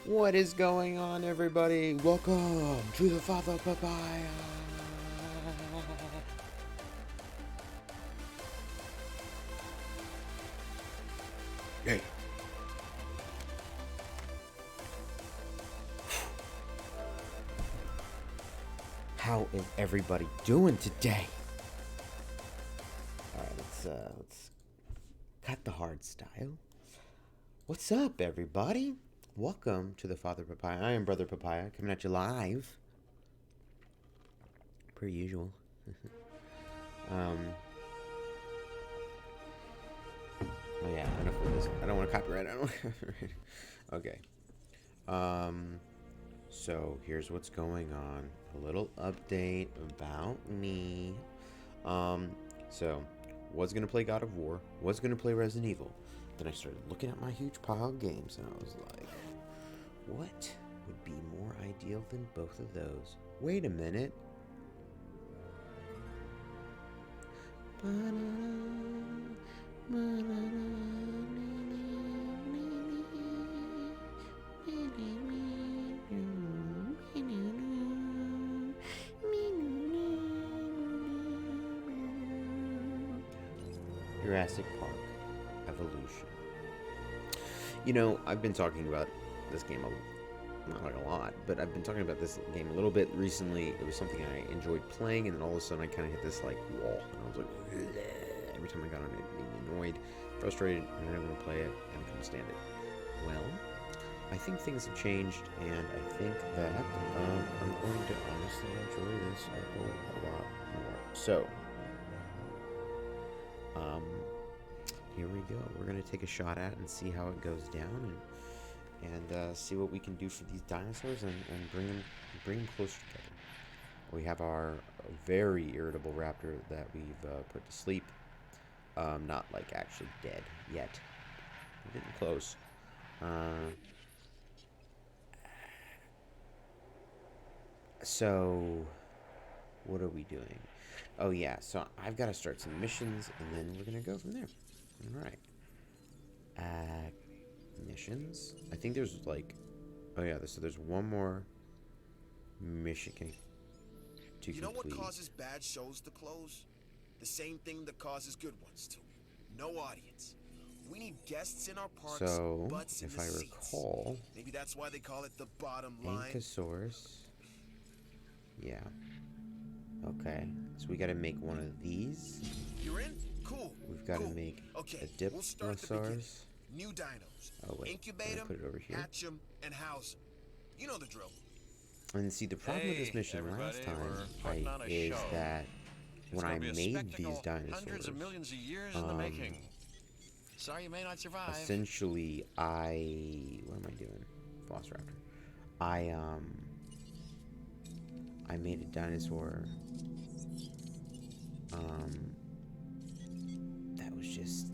What is going on, everybody? Welcome to the Father Papaya. Hey. How is everybody doing today? All right, let's cut the hard style. What's up, everybody? Welcome to the Father Papaya. I am Brother Papaya, coming at you live, per usual. Oh yeah, enough of this. I don't want to copyright. I don't want to copyright. Okay. So here's what's going on. A little update about me. So was gonna play God of War. Was gonna play Resident Evil. Then I started looking at my huge pile of games, and I was like, what would be more ideal than both of those? Wait a minute. Jurassic Park Evolution. You know, I've been talking about this game not like a lot, but I've been talking about this game a little bit recently. It was something I enjoyed playing, and then all of a sudden I kind of hit this like wall, and I was like, ugh. Every time I got on it, it made me annoyed, frustrated, and I didn't want to play it, and couldn't stand it. Well, I think things have changed, and I think that I'm going to honestly enjoy this a whole lot more. So, here we go. We're gonna take a shot at and see how it goes down, and see what we can do for these dinosaurs, and bring them closer together. We have our very irritable raptor that we've put to sleep. Not like actually dead yet. We're getting close. So, what are we doing? Oh yeah, so I've got to start some missions, and then we're gonna go from there. All right. Missions. I think there's like, oh yeah, so there's one more mission to You know what complete. causes bad shows to close? The same thing that causes good ones to. No audience. We need guests in our parks, So, butts in if the I seats. recall, Maybe that's why they call it the bottom line. Ankylosaurus. Yeah. Okay. So we got to make one of these. You're in? Cool. We've got to cool. make Okay, a we'll start at the beginning. Diplosaurus. New dinos. Oh wait, Incubate I'm them, gonna put it over here. hatch them, and house them. You know the drill. And see, the problem with this mission last time is that when I made these dinosaurs, hundreds of millions of years in the making. Sorry you may not survive. essentially, what am I doing? Velociraptor. I made a dinosaur, that was just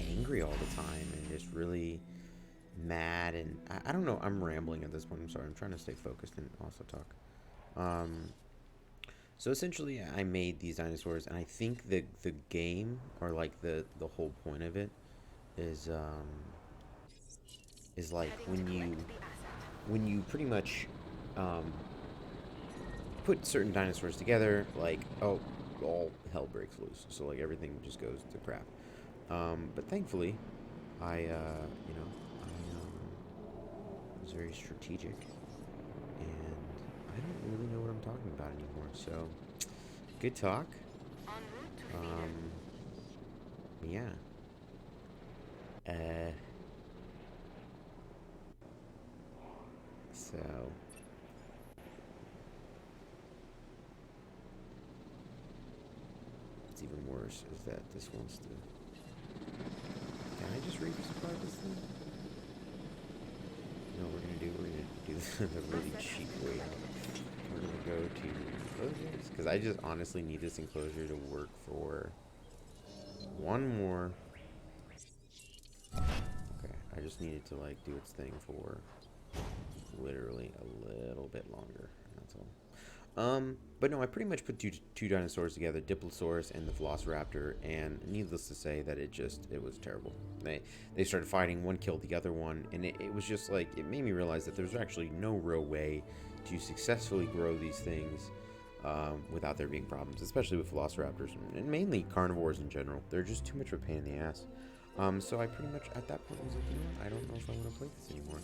angry all the time and just really mad, and I don't know. I'm rambling at this point. I'm sorry. I'm trying to stay focused and also talk. So essentially, I made these dinosaurs, and I think the game, or like the whole point of it, is like when you pretty much put certain dinosaurs together, like, oh, all hell breaks loose. So like everything just goes to crap. But thankfully, I was very strategic, and I don't really know what I'm talking about anymore. So, good talk. Yeah. So, what's even worse is that this wants to. Can I just resupply this thing? No, we're gonna do the really cheap way. We're gonna go to enclosures, because I just honestly need this enclosure to work for one more. Okay, I just need it to like do its thing for literally a little bit longer. That's all. But no, I pretty much put two dinosaurs together, Diplosaurus and the Velociraptor, and needless to say that it was terrible. They started fighting, one killed the other one, and it was just like, it made me realize that there's actually no real way to successfully grow these things without there being problems, especially with Velociraptors, and mainly carnivores in general. They're just too much of a pain in the ass. So I pretty much, at that point, was like, you know what, I don't know if I want to play this anymore.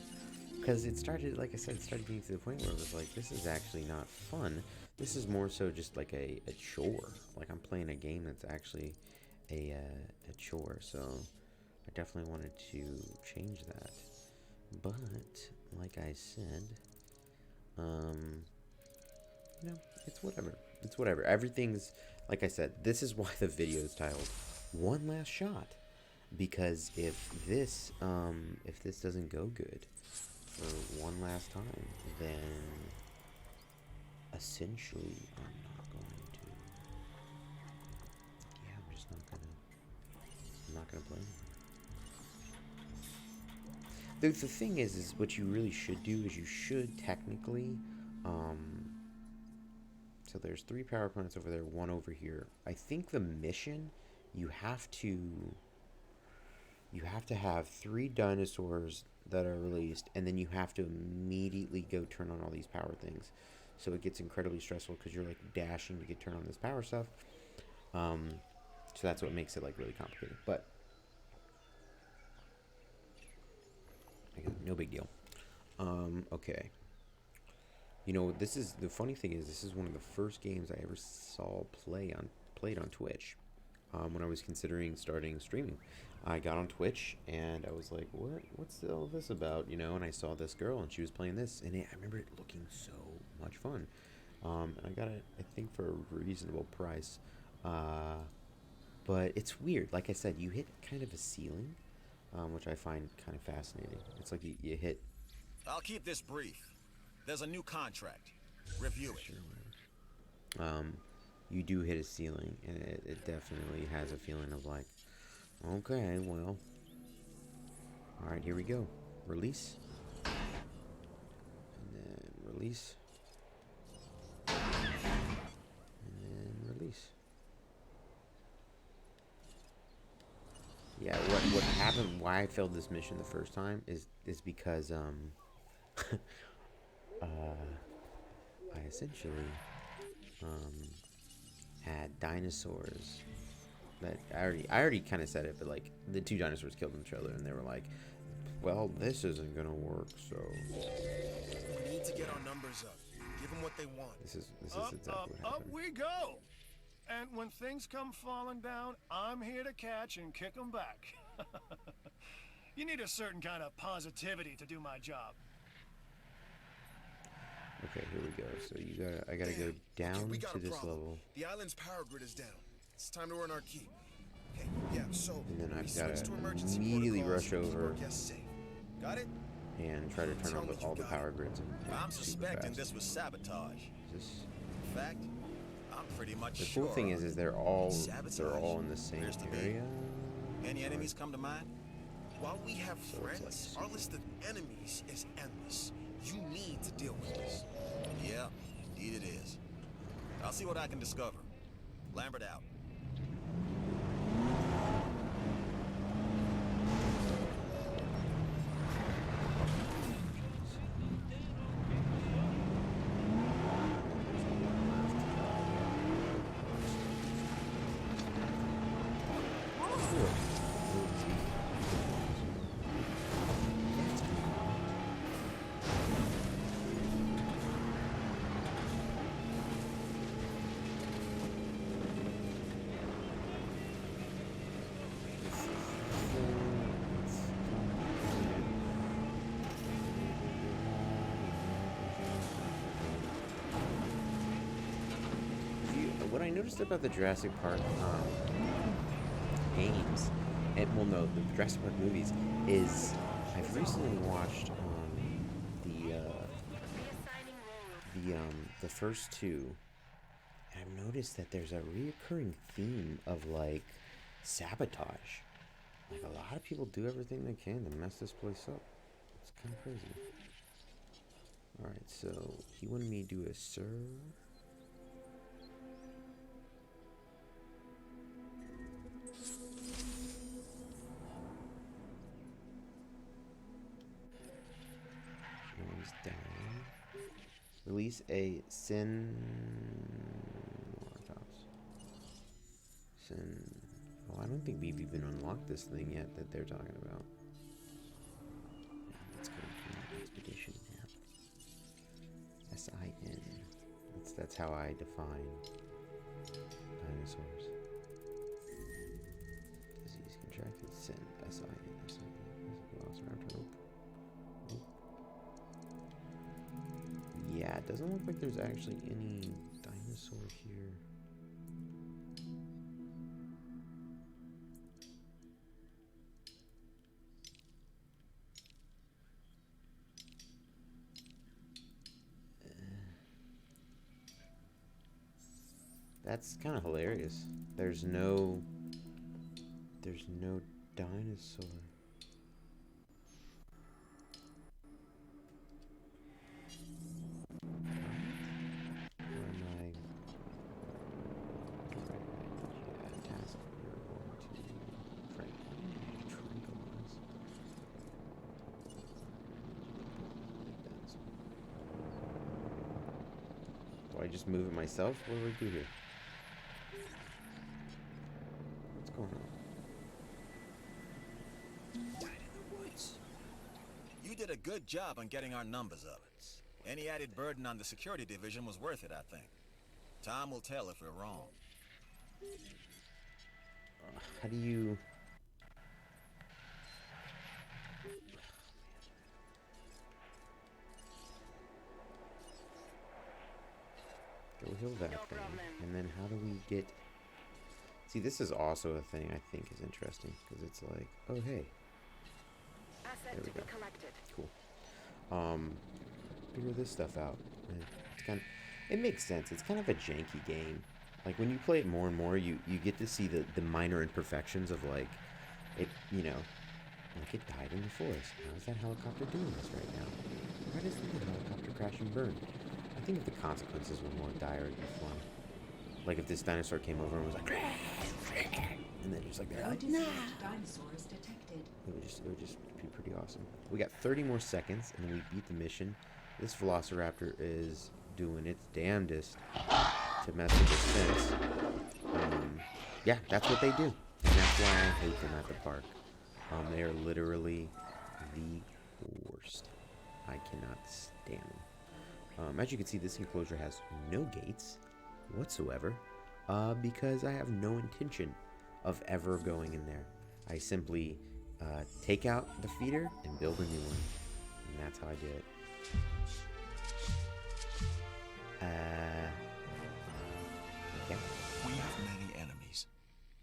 Because it started, like I said, it started getting to the point where it was like, this is actually not fun. This is more so just like a chore. Like I'm playing a game that's actually a chore. So I definitely wanted to change that. But like I said, you know, it's whatever. It's whatever. Everything's, like I said, this is why the video is titled "One Last Shot," because if this doesn't go good for one last time, then essentially I'm not going to. Yeah, I'm just not gonna. I'm not gonna play anymore. The thing is what you really should do is you should technically, so there's 3 power plants over there, 1 over here. I think the mission, you have to have 3 dinosaurs that are released, and then you have to immediately go turn on all these power things. So it gets incredibly stressful because you're like dashing to get turn on this power stuff. So that's what makes it like really complicated. But no big deal. Okay. You know, this is the funny thing is this is one of the first games I ever saw played on Twitch. When I was considering starting streaming, I got on Twitch and I was like, what's all this about? You know, and I saw this girl and she was playing this, and I remember it looking so much fun. And I got it, I think, for a reasonable price. But it's weird. Like I said, you hit kind of a ceiling, which I find kind of fascinating. It's like you hit. I'll keep this brief. There's a new contract. Review it. Sure. You do hit a ceiling, and it definitely has a feeling of like, okay, well, all right, here we go. Release. And then release. And then release. Yeah, what happened, why I failed this mission the first time is because, I essentially, had dinosaurs that I already kind of said it, but like the 2 dinosaurs killed each other, and they were like, well, this isn't gonna work, so We need to get our numbers up. Give them what they want. this is exactly what Up happened. we go. And when things come falling down, I'm here to catch and kick them back. You need a certain kind of positivity to do my job. Okay, here we go. So I gotta go Damn. down Okay, we got to a this problem. level, The island's power grid is down. It's time to earn our keep. Okay, yeah, so and then we I've switch gotta to emergency immediately protocols rush to keep over our guests safe. Got it? and try to turn Tell on me you all the got power it. grids. I'm super suspecting fast. this was sabotage. Is this- In fact, I'm pretty much The sure. cool thing is they're all Sabotage. in the same Appears to be. area. Any enemies come to mind? While we have So it's friends, like our list of enemies is endless. You need to deal with this. Yeah, indeed it is. I'll see what I can discover. Lambert out. What I noticed about the Jurassic Park games, and well, no, the Jurassic Park movies, is I've recently watched the first 2, and I've noticed that there's a reoccurring theme of like sabotage. Like a lot of people do everything they can to mess this place up. It's kind of crazy. All right, so he wanted me to do a sir. release a Sin. Oh, I don't think we've even unlocked this thing yet that they're talking about. Let's go to the expedition map. S-I-N. That's how I define dinosaurs. Disease contracted sin. S-I-N. S-I-N. Velociraptor. Nope. Yeah, it doesn't look like there's actually any dinosaur here. That's kind of hilarious. There's no dinosaur. Where am I? Yeah, task. We're going to tranquilize. Do I just move it myself? What do we do here? What's going on? Died in the woods. You did a good job on getting our numbers up. Any added burden on the security division was worth it, I think. Time will tell if we're wrong. How do you... Go heal that thing. And then how do we get... See, this is also a thing I think is interesting. Because it's like, oh, hey. There we go. Cool. Figure this stuff out. And it's kind of, it makes sense. It's kind of a janky game. Like, when you play it more and more, you get to see the minor imperfections of, like, it, you know, like, it died in the forest. How is that helicopter doing this right now? Why does the helicopter crash and burn? I think if the consequences were more dire, it'd be fun. Like, if this dinosaur came over and was like, and then just like, they're like, nah! Dinosaurs detected. It would just be pretty awesome. We got 30 more seconds, and then we beat the mission. This Velociraptor is doing its damnedest to mess with the sense. Yeah, that's what they do. And that's why I hate them at the park. They are literally the worst. I cannot stand them. As you can see, this enclosure has no gates whatsoever, because I have no intention of ever going in there. I simply take out the feeder and build a new one, and that's how I do it. Yeah. We have many enemies.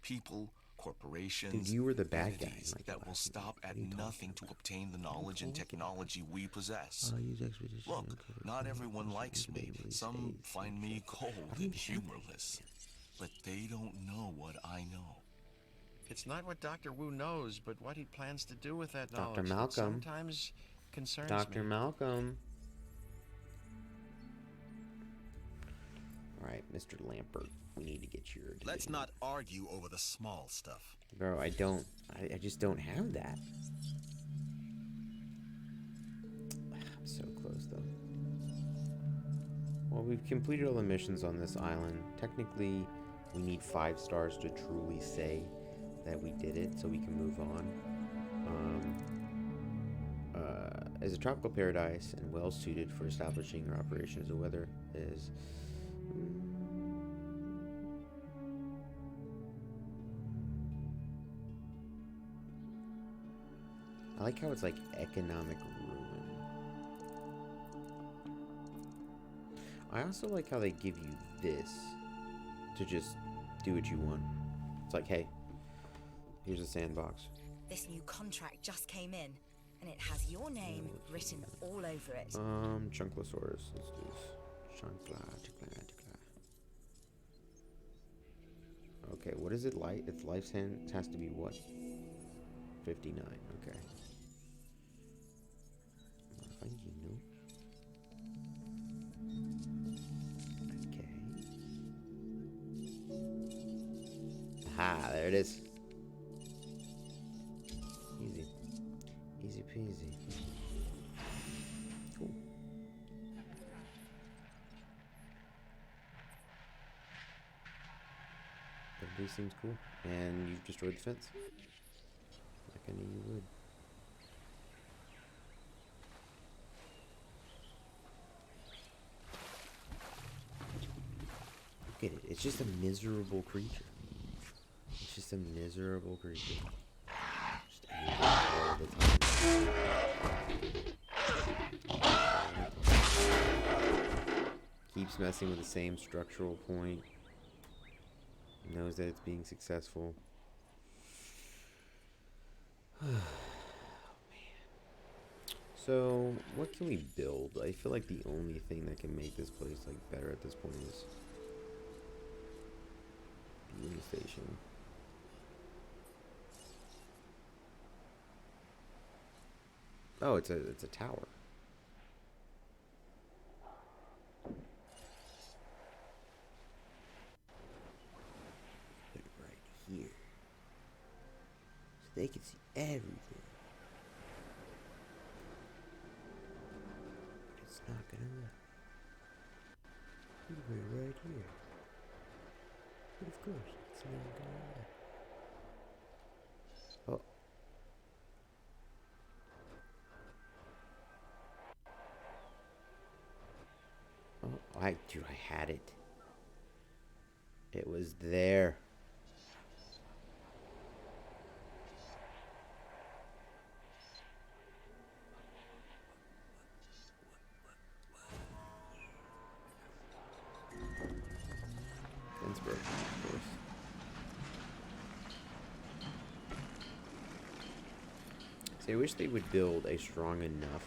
People, corporations, Dude, you were the bad guy. entities Like that will stop at nothing to obtain the knowledge and technology we possess. Look, not everyone likes me. Some find me cold and humorless. But they don't know what I know. It's not what Dr. Wu knows, but what he plans to do with that knowledge. Dr. that Malcolm. sometimes concerns Dr. me. Malcolm. Alright, Mr. Lampert, we need to get your... Let's not argue over the small stuff. Bro, I just don't have that. I'm so close, though. Well, we've completed all the missions on this island. Technically, we need 5 stars to truly say that we did it, so we can move on. As a tropical paradise and well suited for establishing our operations, the weather is... I like how it's like economic ruin. I also like how they give you this to just do what you want. It's like, hey, here's a sandbox. This new contract just came in, and it has your name written all over it. Chunklatosaurus. Let's do this. Okay, what is it like? Its lifespan has to be what? 59. Okay. Thank you. Okay. Aha, there it is. Easy. Easy peasy. Cool. This seems cool. And you've destroyed the fence. Like I knew you would. Look at it. It's just a miserable creature. It's just a miserable creature. Just angry all the time. Keeps messing with the same structural point. Knows that it's being successful. Oh, man. So, what can we build? I feel like the only thing that can make this place like better at this point is the union station. Oh, it's a tower. Put it right here, so they can see everything. But it's not gonna let. You put it right here. But of course, it's not gonna let. Oh. Oh, dude, I had it. It was there. Fence broken, of course. See, I wish they would build a strong enough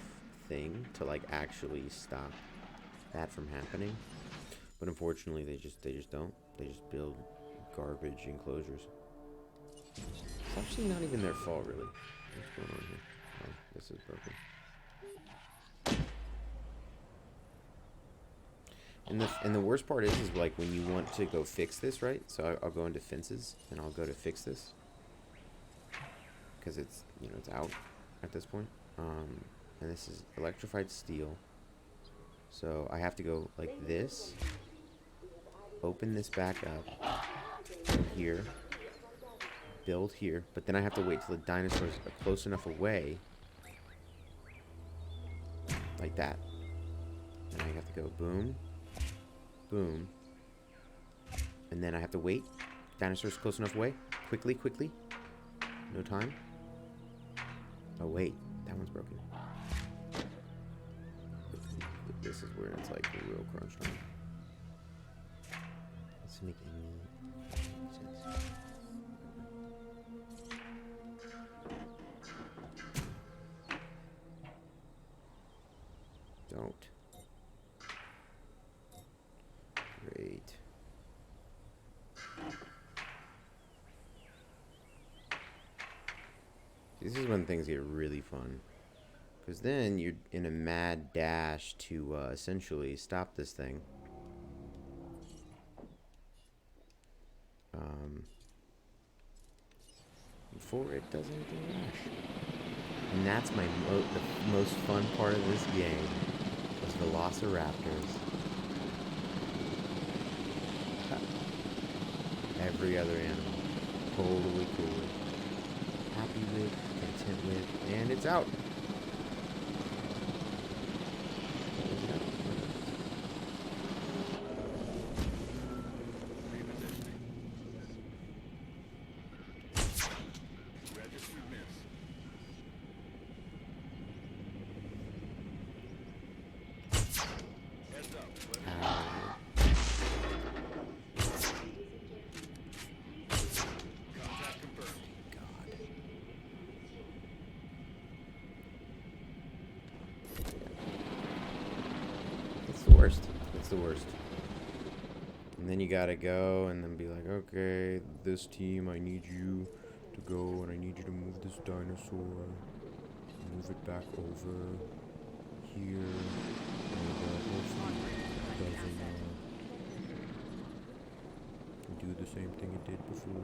thing to like actually stop that from happening, but unfortunately they just don't. They just build garbage enclosures. It's actually not even their fault, really. What's going on here? Oh, this is broken. And the worst part is like when you want to go fix this, right? So I'll go into fences and I'll go to fix this because it's, you know, it's out at this point. And this is electrified steel. So I have to go like this, open this back up here, build here, but then I have to wait till the dinosaurs are close enough away, like that. And I have to go boom, boom, and then I have to wait. Dinosaurs close enough away, quickly, quickly, no time. Oh wait, that one's broken. This is where it's like a real crunch time. Doesn't make any sense. Don't. Great. This is when things get really fun. Because then you're in a mad dash to essentially stop this thing. Before it does anything rash. And that's my the most fun part of this game. Those velociraptors. Every other animal. Totally cool with. Happy with, content with, and it's out. It's the worst. And then you gotta go and then be like, okay, this team, I need you to go and I need you to move this dinosaur. Move it back over here. And hopefully it doesn't do the same thing it did before.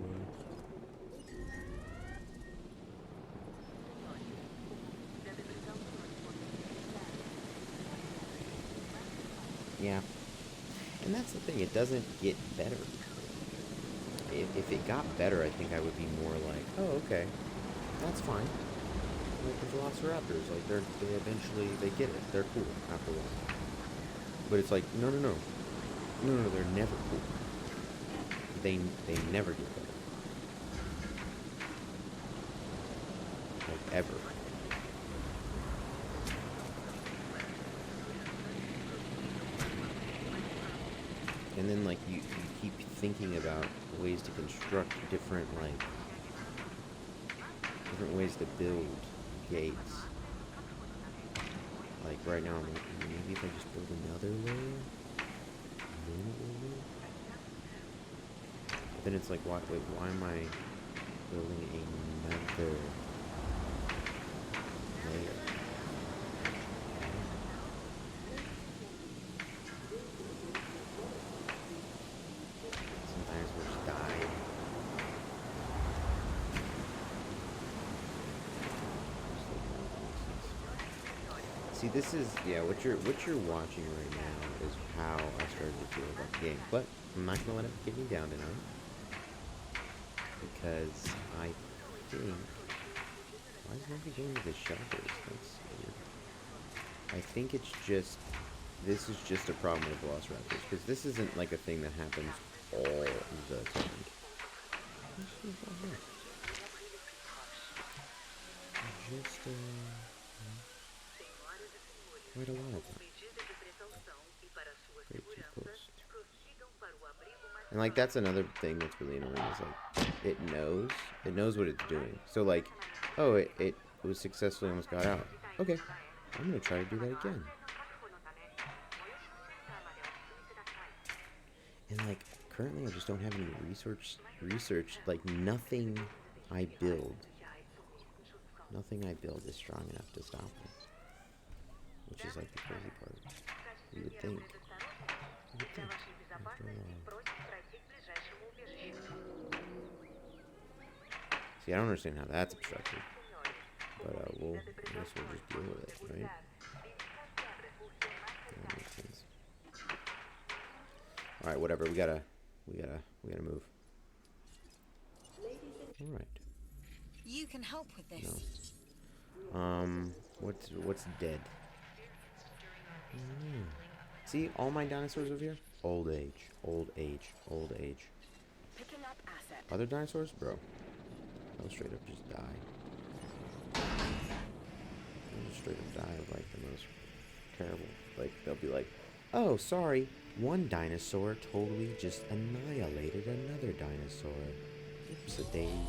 Yeah. And that's the thing, it doesn't get better. if it got better, I think I would be more like, oh, okay, that's fine. Like the Velociraptors, like they eventually they get it. They're cool after a while. But it's like, no, they're never cool. They never get better. Like ever. And then like you keep thinking about ways to construct different ways to build gates. Like right now, I'm like, maybe if I just build another layer, but then it's like, why am I building another layer? Sometimes we'll just die. See, this is, yeah, what you're watching right now is how I started to feel about the game. But I'm not gonna let it get me down tonight, because I think, why is nobody going to the shelters? That's weird. I think it's just, this is just a problem with Velociraptors, because this isn't like a thing that happens all the time. Just quite a lot of them. Way too close. And like that's another thing that's really annoying is like it knows what it's doing. So like, oh, it was successfully almost got out. Okay, I'm gonna try to do that again. And like currently I just don't have any research, like nothing I build is strong enough to stop me. Which is like the crazy part. You would think. After all. See, I don't understand how that's obstructed. But I guess we'll just deal with it, right? That makes sense. Alright, whatever, we gotta move. Alright. You can help with this. No. What's dead? See, all my dinosaurs over here? Old age. Picking up asset. Other dinosaurs? Bro. They'll straight up just die. They'll just straight up die of like the most terrible. Like, they'll be like, oh, sorry. One dinosaur totally just annihilated another dinosaur. Oops-a-daisy.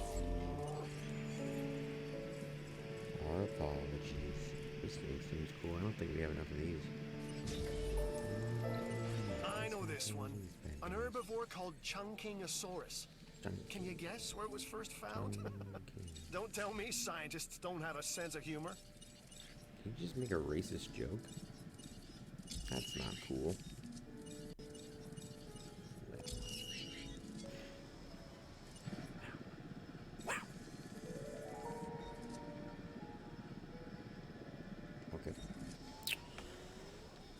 Our apologies. This thing seems cool. I don't think we have enough of these. I know this one. An herbivore called Chunkingosaurus. Can you guess where it was first found? Don't tell me scientists don't have a sense of humor. Can you just make a racist joke? That's not cool. Okay.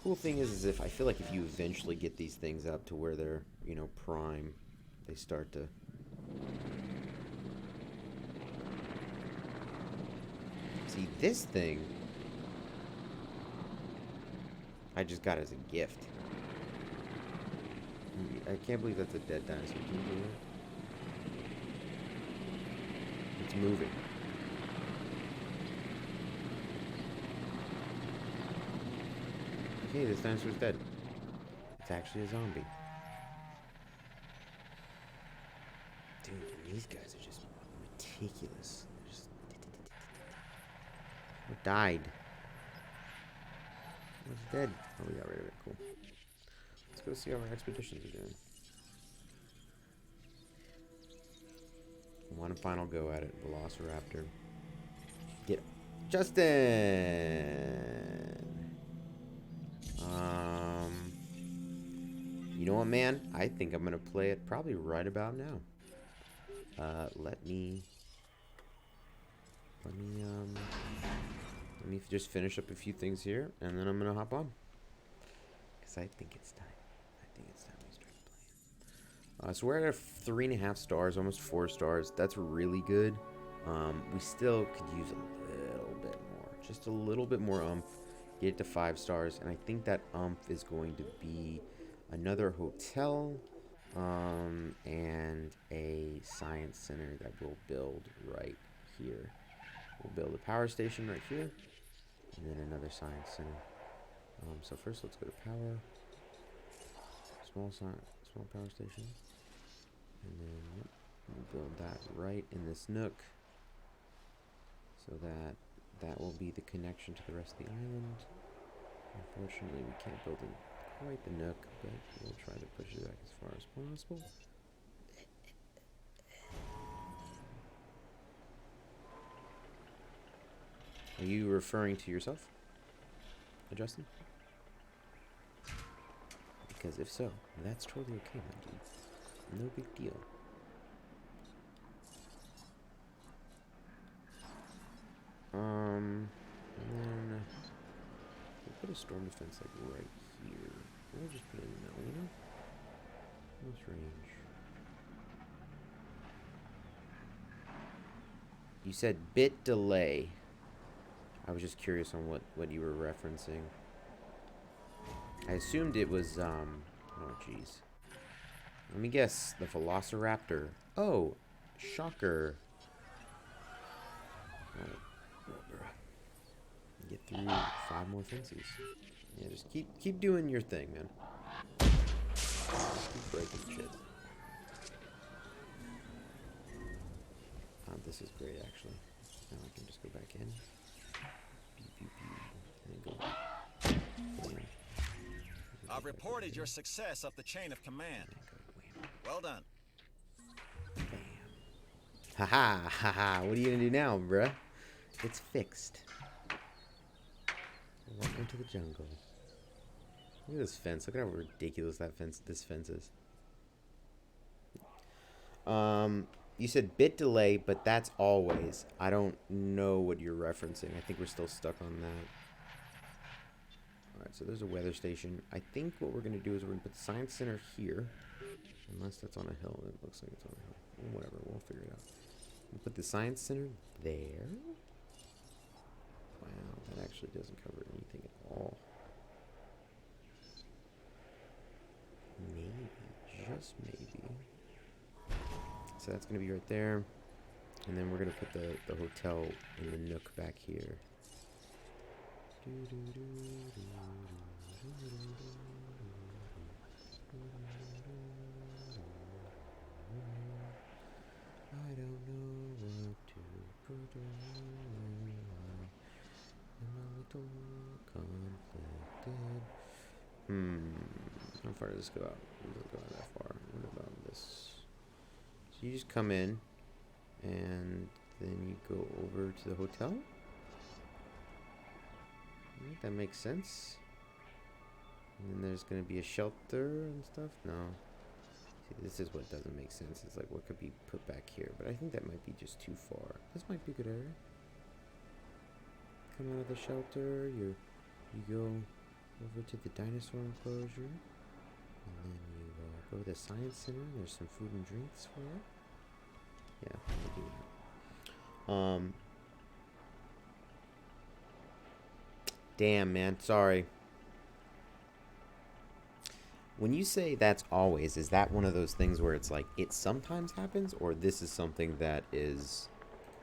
Cool thing is if I feel like if you eventually get these things up to where they're, you know, prime, they start to see this thing I just got as a gift. I can't believe that's a dead dinosaur. Can you believe it? It's moving. Okay, this dinosaur's dead. It's actually a zombie. Dude, and these guys are just meticulous. They're just... What died? What's dead? Oh, we got rid of it. Cool. Let's go see how our expeditions are doing. One final go at it. Velociraptor. Get Justin! You know what, man? I think I'm gonna play it probably right about now. Let me just finish up a few things here, and then I'm gonna hop on. Because I think it's time. We start So we're at 3.5 stars, almost 4 stars. That's really good. We still could use a little bit more, just a little bit more oomph. Get it to 5 stars, and I think that oomph is going to be another hotel, and a science center that we'll build right here. We'll build a power station right here, and then another science center. So first, let's go to power. Small power station, and then we'll build that right in this nook, so that will be the connection to the rest of the island. Unfortunately, we can't build in quite the nook, but we'll try to push it back as far as possible. Are you referring to yourself, Justin? Because if so, that's totally okay, my dude. No big deal. And then we'll put a storm defense like right here. We'll just put it in the middle, you know? Close range. You said bit delay. I was just curious on what you were referencing. I assumed it was, oh jeez. Let me guess, the Velociraptor. Oh, shocker. Get through 5 more fences. Yeah, just keep doing your thing, man. Just keep breaking shit. This is great, actually. Now I can just go back in. And then go. I've reported your success up the chain of command. Well done. Bam. Haha, haha. What are you gonna do now, bruh? It's fixed. Welcome to the jungle. Look at this fence. Look at how ridiculous this fence is. You said bit delay, but that's always. I don't know what you're referencing. I think we're still stuck on that. Alright, so there's a weather station. I think what we're going to do is we're going to put the science center here. Unless that's on a hill. It looks like it's on a hill. Well, whatever, we'll figure it out. We'll put the science center there. Wow, that actually doesn't cover anything at all. Maybe, just maybe. So that's going to be right there. And then we're going to put the hotel in the nook back here. I don't know what to put on. I'm a little conflicted. How far does this go out? It doesn't go out that far. What about this? So you just come in, and then you go over to the hotel. I think that makes sense. And then there's going to be a shelter and stuff. No. See, this is what doesn't make sense. It's like what could be put back here. But I think that might be just too far. This might be a good area. Come out of the shelter. You go over to the dinosaur enclosure. And then you go to the science center. There's some food and drinks for you. Yeah, we'll do that. Damn, man. Sorry. When you say that's always, is that one of those things where it's like it sometimes happens, or this is something that is,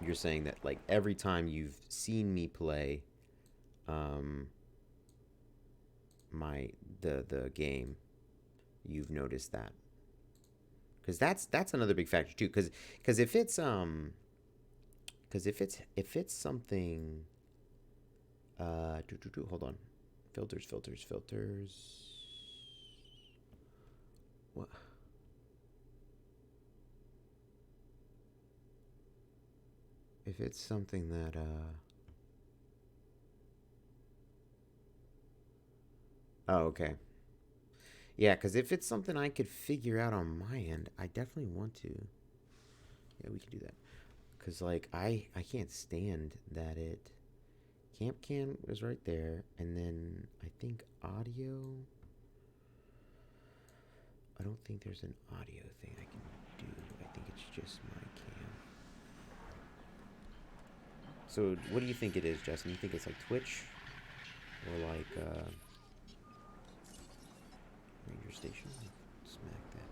you're saying that like every time you've seen me play the game, you've noticed that? Because that's another big factor too. Because if it's something, hold on, filters. What? If it's something that oh, okay. Yeah, because if it's something I could figure out on my end, I definitely want to. Yeah, we can do that. Because, like, I can't stand that it... Camp can was right there. And then I think audio don't think there's an audio thing I can do. I think it's just my cam. So, what do you think it is, Justin? You think it's like Twitch? Or like, Ranger Station? Smack that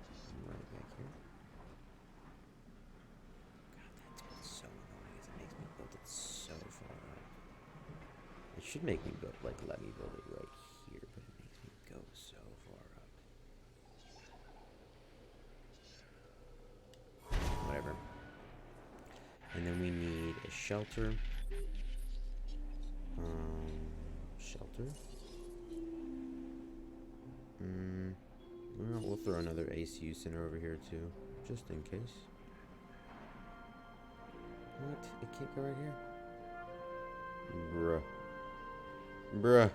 right back here. God, that's so annoying. It makes me build it so far up. It should make me build, like, let me build it right here, but it makes me go so far up. Whatever. And then we need a shelter. Shelter. Well, we'll throw another ACU center over here too, just in case. What? It can't go right here? Bruh. Bruh.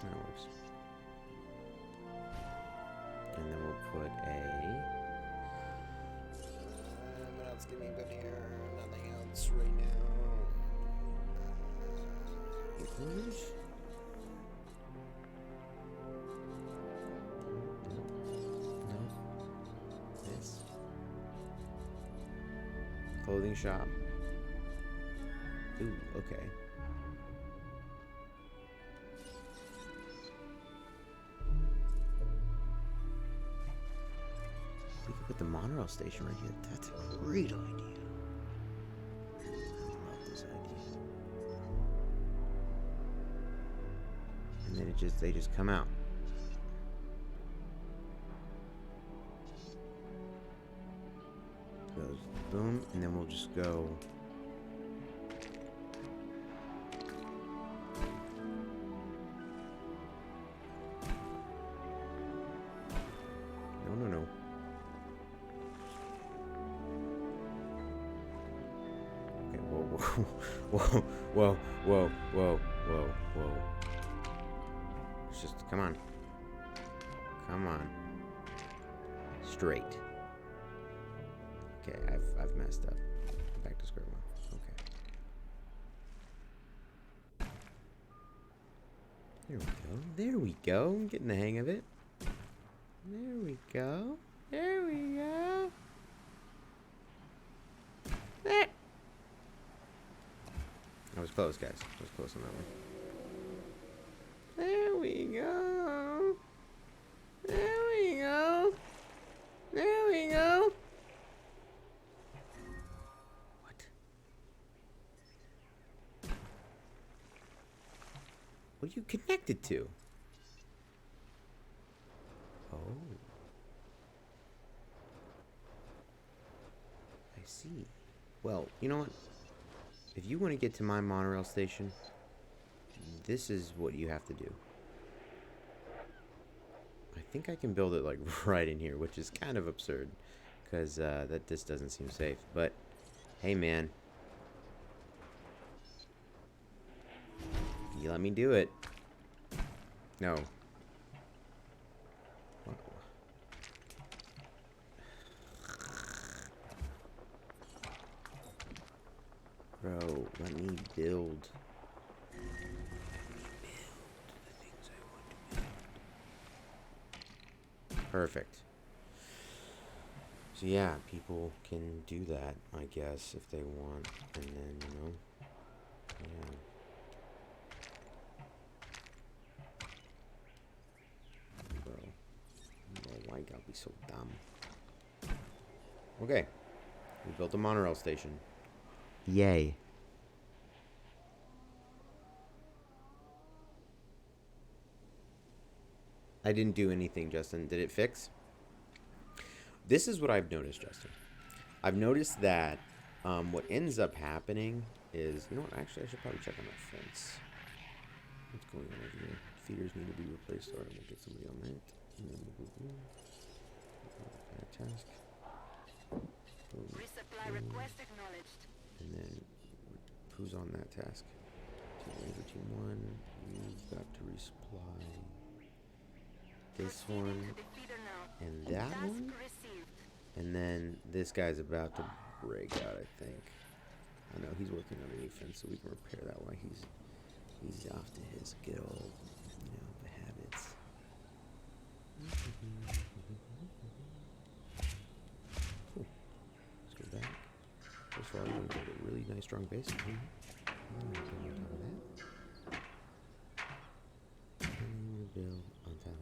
That works. And then we'll put a... what else can we put here? Nothing else right now. Enclosures? No. This. Clothing shop. Ooh, okay. We could put the monorail station right here. That's a great idea. I love this idea. And then they just come out. Goes boom, and then we'll just go. No. Okay, whoa. It's just, come on. Straight. Okay, I've messed up. Back to square one. Okay. There we go. I'm getting the hang of it. There we go. There. I was close, guys. I was close on that one. There we go. What? What are you connected to? Oh. I see. Well, you know what? If you want to get to my monorail station, this is what you have to do. I think I can build it like right in here, which is kind of absurd, because that this doesn't seem safe. But hey, man, you let me do it. No. Bro, let me build. Perfect. So yeah, people can do that, I guess, if they want. And then, you know, yeah. Bro, why you gotta be so dumb? Okay, we built a monorail station. Yay. I didn't do anything, Justin. Did it fix? This is what I've noticed, Justin. I've noticed that what ends up happening is, you know what, actually I should probably check on that fence. What's going on over here? Feeders need to be replaced. Alright, we'll get somebody on that. And then we'll go that task. Resupply request acknowledged. And then who's on that task? Team 1, you've got to resupply this one and that one. And then this guy's about to break out, I think. I know he's working on a new fence, so we can repair that while he's off to his good old, you know, habits. strong base. And then we'll build on top of that. And then we'll build on top of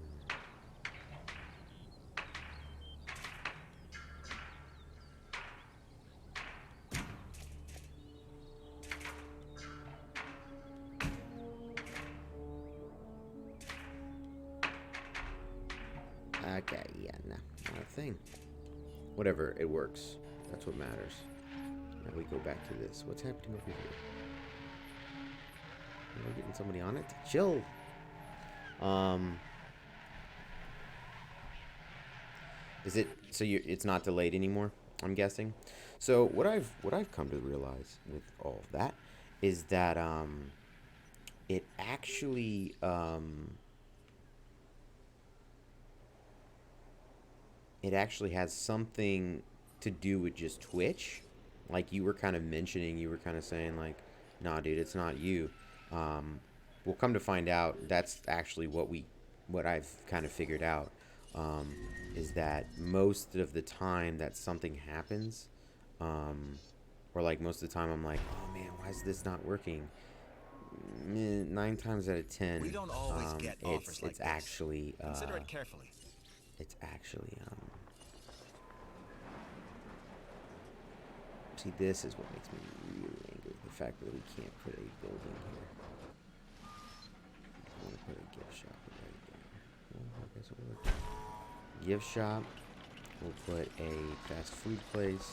that. Okay, yeah, no, not a thing. Whatever, it works. That's what matters. Now we go back to this. What's happening over here? Am I getting somebody on it? Chill. Is it so? It's not delayed anymore, I'm guessing. So what I've come to realize with all of that is that it actually has something to do with just Twitch. Like you were kind of mentioning, you were kind of saying like, nah, dude, it's not you. We'll come to find out that's actually what I've kind of figured out, is that most of the time that something happens, or like most of the time I'm like, oh man, why is this not working? 9 times out of 10, We don't always get offers like it's this. actually Consider it carefully. it's actually see, this is what makes me really angry, the fact that we can't put a building here. I want to put a gift shop right there. Well, I guess it'll work. Gift shop. We'll put a fast food place.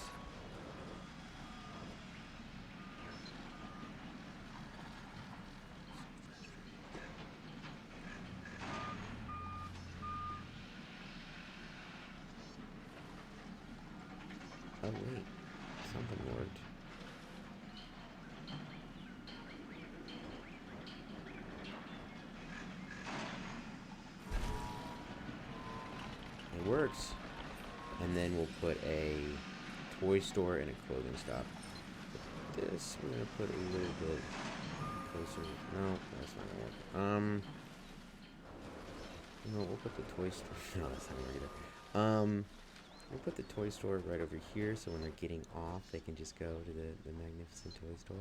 Oh wait, something worked. It works. And then we'll put a toy store and a clothing shop. This we're gonna put a little bit closer. No, that's not gonna work. No, we'll put the toy store. No, that's not gonna work either. We'll put the toy store right over here, so when they're getting off, they can just go to the magnificent toy store.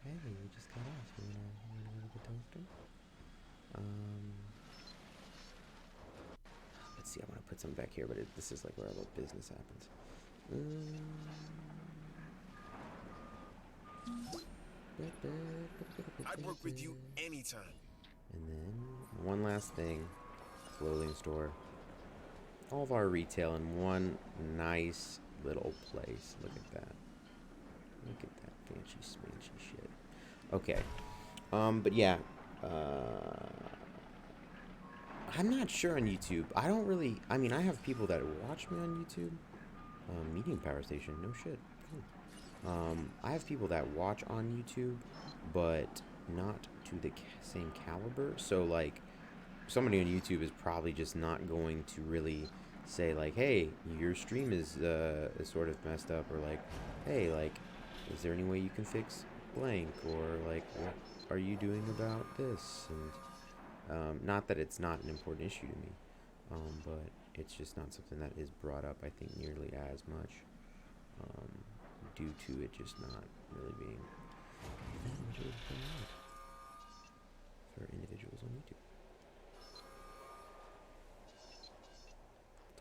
Hey, you just got off. You wanna go to the toy store? Let's see. I want to put some back here, but this is like where all the business happens. I'd work with you anytime. And then one last thing, clothing store. All of our retail in one nice little place. Look at that. Look at that fancy smanchy shit. Okay. But yeah. I'm not sure on YouTube. I don't really. I mean, I have people that watch me on YouTube. Medium power station. No shit. I have people that watch on YouTube, but not to the same caliber. So like, somebody on YouTube is probably just not going to really say like, hey, your stream is sort of messed up, or like, hey, like, is there any way you can fix blank, or like, what are you doing about this? And not that it's not an important issue to me, but it's just not something that is brought up, I think, nearly as much, due to it just not really being that much of a thing for individuals on YouTube.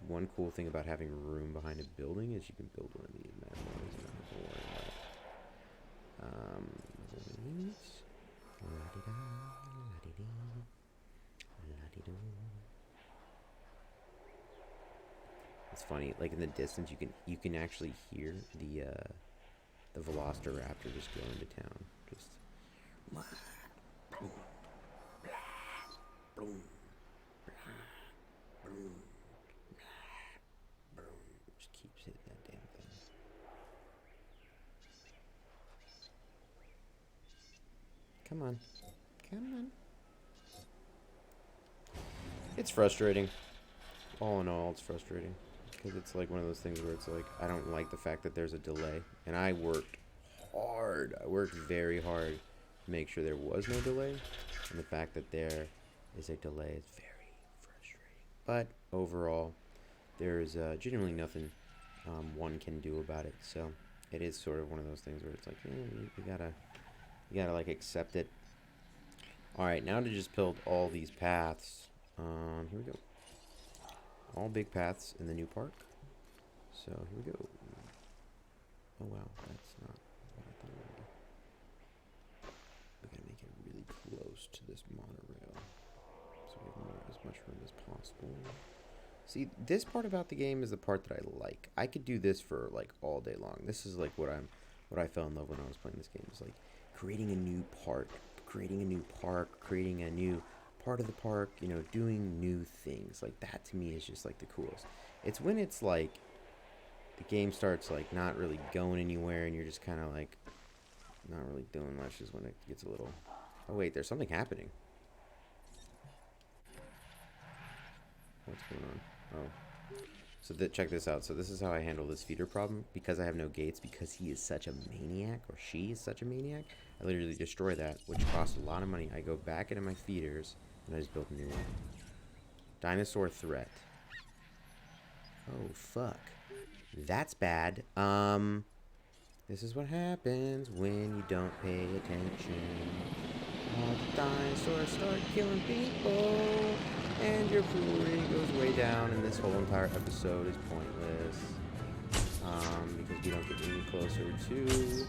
The one cool thing about having room behind a building is you can build one of these bad boys and not have to worry about It's funny, like in the distance you can actually hear the Velociraptor just go into town. Just just keeps hitting that damn thing. Come on. Come on. It's frustrating. All in all, it's frustrating. Because it's like one of those things where it's like, I don't like the fact that there's a delay. And I worked hard. I worked very hard to make sure there was no delay. And the fact that there is a delay is very frustrating. But overall, there's genuinely nothing one can do about it. So it is sort of one of those things where it's like, you gotta like accept it. All right, now to just build all these paths. Here we go. All big paths in the new park. So here we go. Oh wow, that's not what I thought it would be. We're gonna make it really close to this monorail, so we have as much room as possible. See, this part about the game is the part that I like. I could do this for like all day long. This is like what I fell in love when I was playing this game. It's like creating a new park, creating a new part of the park, you know, doing new things. Like that to me is just like the coolest. It's when it's like the game starts like not really going anywhere and you're just kind of like not really doing much is when it gets a little... Oh wait, there's something happening. What's going on? Oh. So check this out. So this is how I handle this feeder problem. Because I have no gates, because he is such a maniac, or she is such a maniac, I literally destroy that, which costs a lot of money. I go back into my feeders, and I just build a new one. Dinosaur threat. Oh, fuck. That's bad. This is what happens when you don't pay attention. All the dinosaurs start killing people, and your brewery goes way down, and this whole entire episode is pointless. Because we don't get any closer to,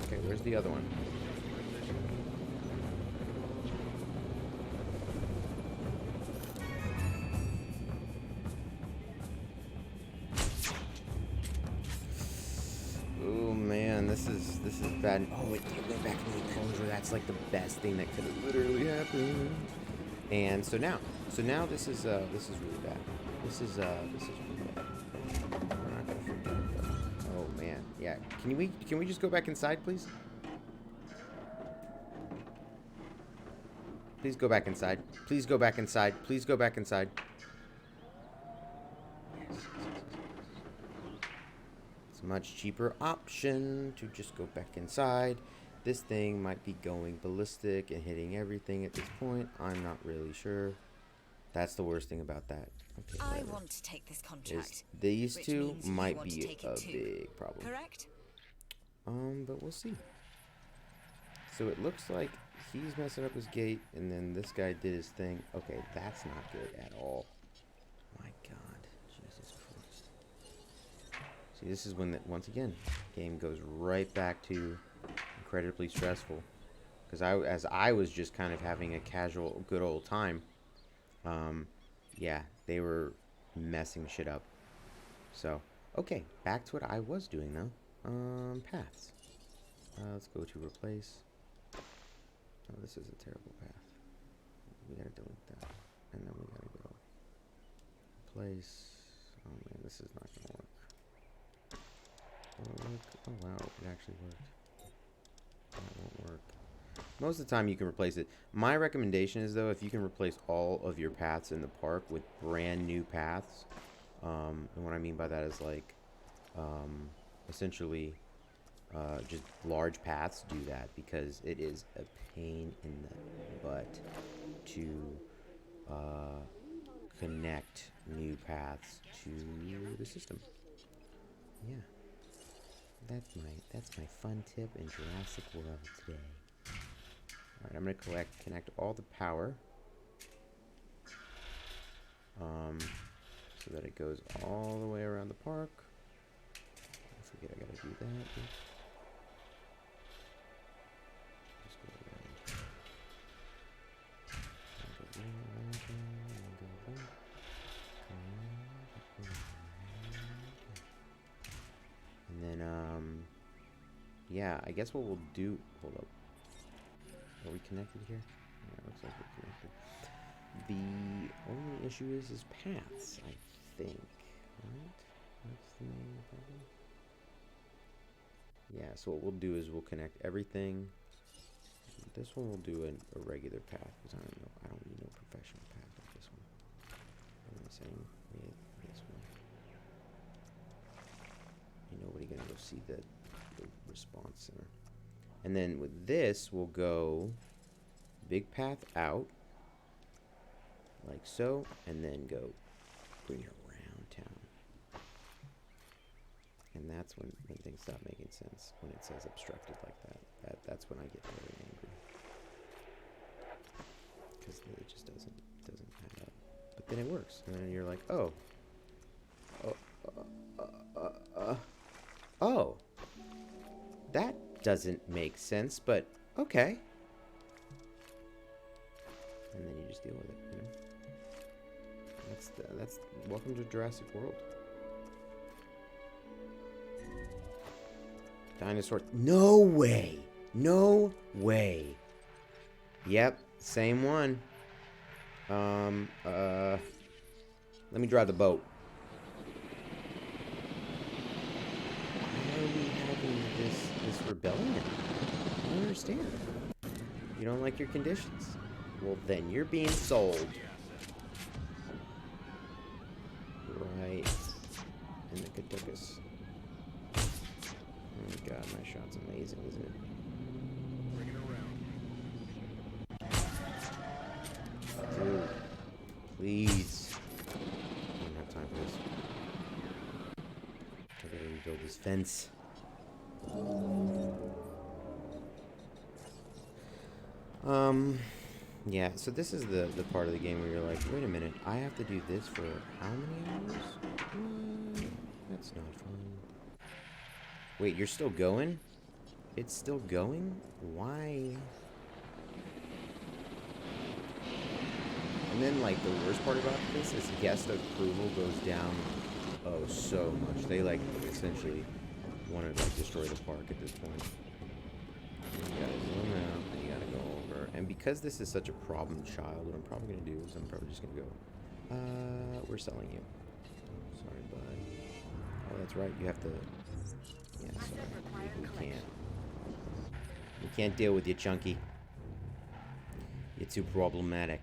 Okay, where's the other one? Oh man, this is bad. Oh, it went back to the enclosure. That's like the best thing that could have literally happened. And so now this is really bad. This is really bad. We're not gonna forget that. Oh man, yeah. Can we just go back inside, please? Please go back inside. Please go back inside. Please go back inside. Yes. It's a much cheaper option to just go back inside. This thing might be going ballistic and hitting everything at this point. I'm not really sure. That's the worst thing about that. Okay, I want to take this contract. These which two means you might want to be take a it too, big problem. correct? But we'll see. So it looks like he's messing up his gate, and then this guy did his thing. Okay, that's not good at all. My God, Jesus Christ. See, this is when, once again, game goes right back to incredibly stressful. Because as I was just kind of having a casual, good old time, yeah, they were messing shit up. So, okay, back to what I was doing, though. Paths. Let's go to replace. Oh, this is a terrible path. We gotta delete that. And then we gotta go replace. Oh man, this is not gonna work. Will it work? Oh wow, it actually worked. That won't work. Most of the time you can replace it. My recommendation is, though, if you can replace all of your paths in the park with brand new paths, and what I mean by that is like, essentially, just large paths, do that, because it is a pain in the butt to connect new paths to the system. Yeah, that's my fun tip in Jurassic World today. All right, I'm gonna connect all the power, so that it goes all the way around the park. I forget I gotta do that. Just go around. And then, yeah, I guess what we'll do. Hold up. Are we connected here? Yeah, it looks like we're connected. The only issue is paths, I think. Right? That's the main problem. Yeah, so what we'll do is we'll connect everything. This one we'll do a regular path, because I don't need no professional path like this one. I'm the same with this one. see the response center. And then with this, we'll go big path out, like so, and then go bring her around town. And that's when things stop making sense. When it says obstructed like that, that's when I get very angry. Because it just doesn't add up. But then it works, and then you're like, oh. Oh. That doesn't make sense, but okay. And then you just deal with it, you know? That's welcome to Jurassic World. Dinosaur. No way. No way. Yep, same one. Let me drive the boat. Why are we having this rebellion? I don't understand. You don't like your conditions? Well, then you're being sold. Right. In the Kadukas. Oh my god, my shot's amazing, isn't it? Bring it around. Dude. Please. I don't have time for this. I gotta rebuild this fence. Yeah, so this is the part of the game where you're like, wait a minute, I have to do this for how many hours? What? That's not fun. Wait, you're still going? It's still going? Why? And then, like, the worst part about this is guest approval goes down, oh, so much. They, like, essentially want to, like, destroy the park at this point. You gotta zoom out, and you gotta go over. And because this is such a problem child, what I'm probably gonna do is I'm probably just gonna go, we're selling you. Sorry, bud. Oh, that's right, you have to, yeah, sorry, we can't. We can't deal with you, Chunky. You're too problematic.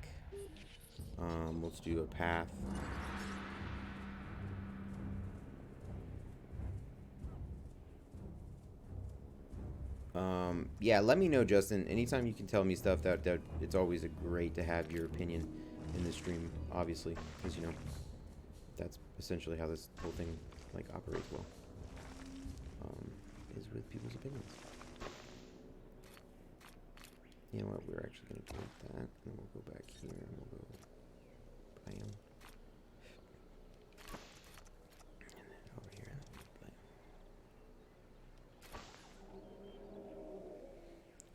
Let's do a path. Yeah, let me know, Justin. Anytime you can tell me stuff, that it's always great to have your opinion in the stream, obviously, because, you know, that's essentially how this whole thing, like, operates well, is with people's opinions. You know what, we're actually going to delete that, and then we'll go back here, and we'll go, bam. And then over here, bam.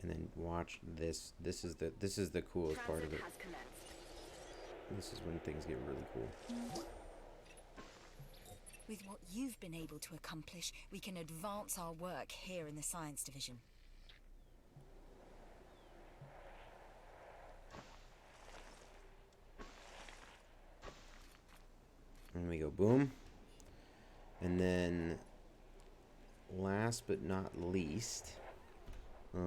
And then watch this. This is the coolest part of it. This is when things get really cool. With what you've been able to accomplish, we can advance our work here in the Science Division. And we go boom. And then last but not least, you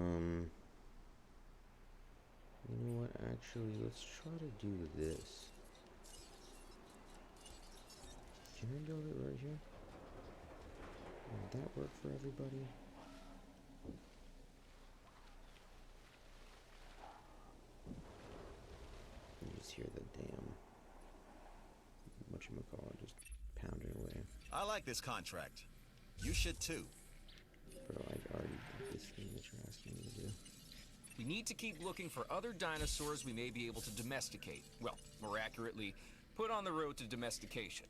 know what, actually, let's try to do this. Can I build it right here? Would that work for everybody? You just hear the damn, whatchamacallit, just pounding away. I like this contract. You should too. Bro, I already did this thing that you're asking me to do. We need to keep looking for other dinosaurs we may be able to domesticate. Well, more accurately, put on the road to domestication.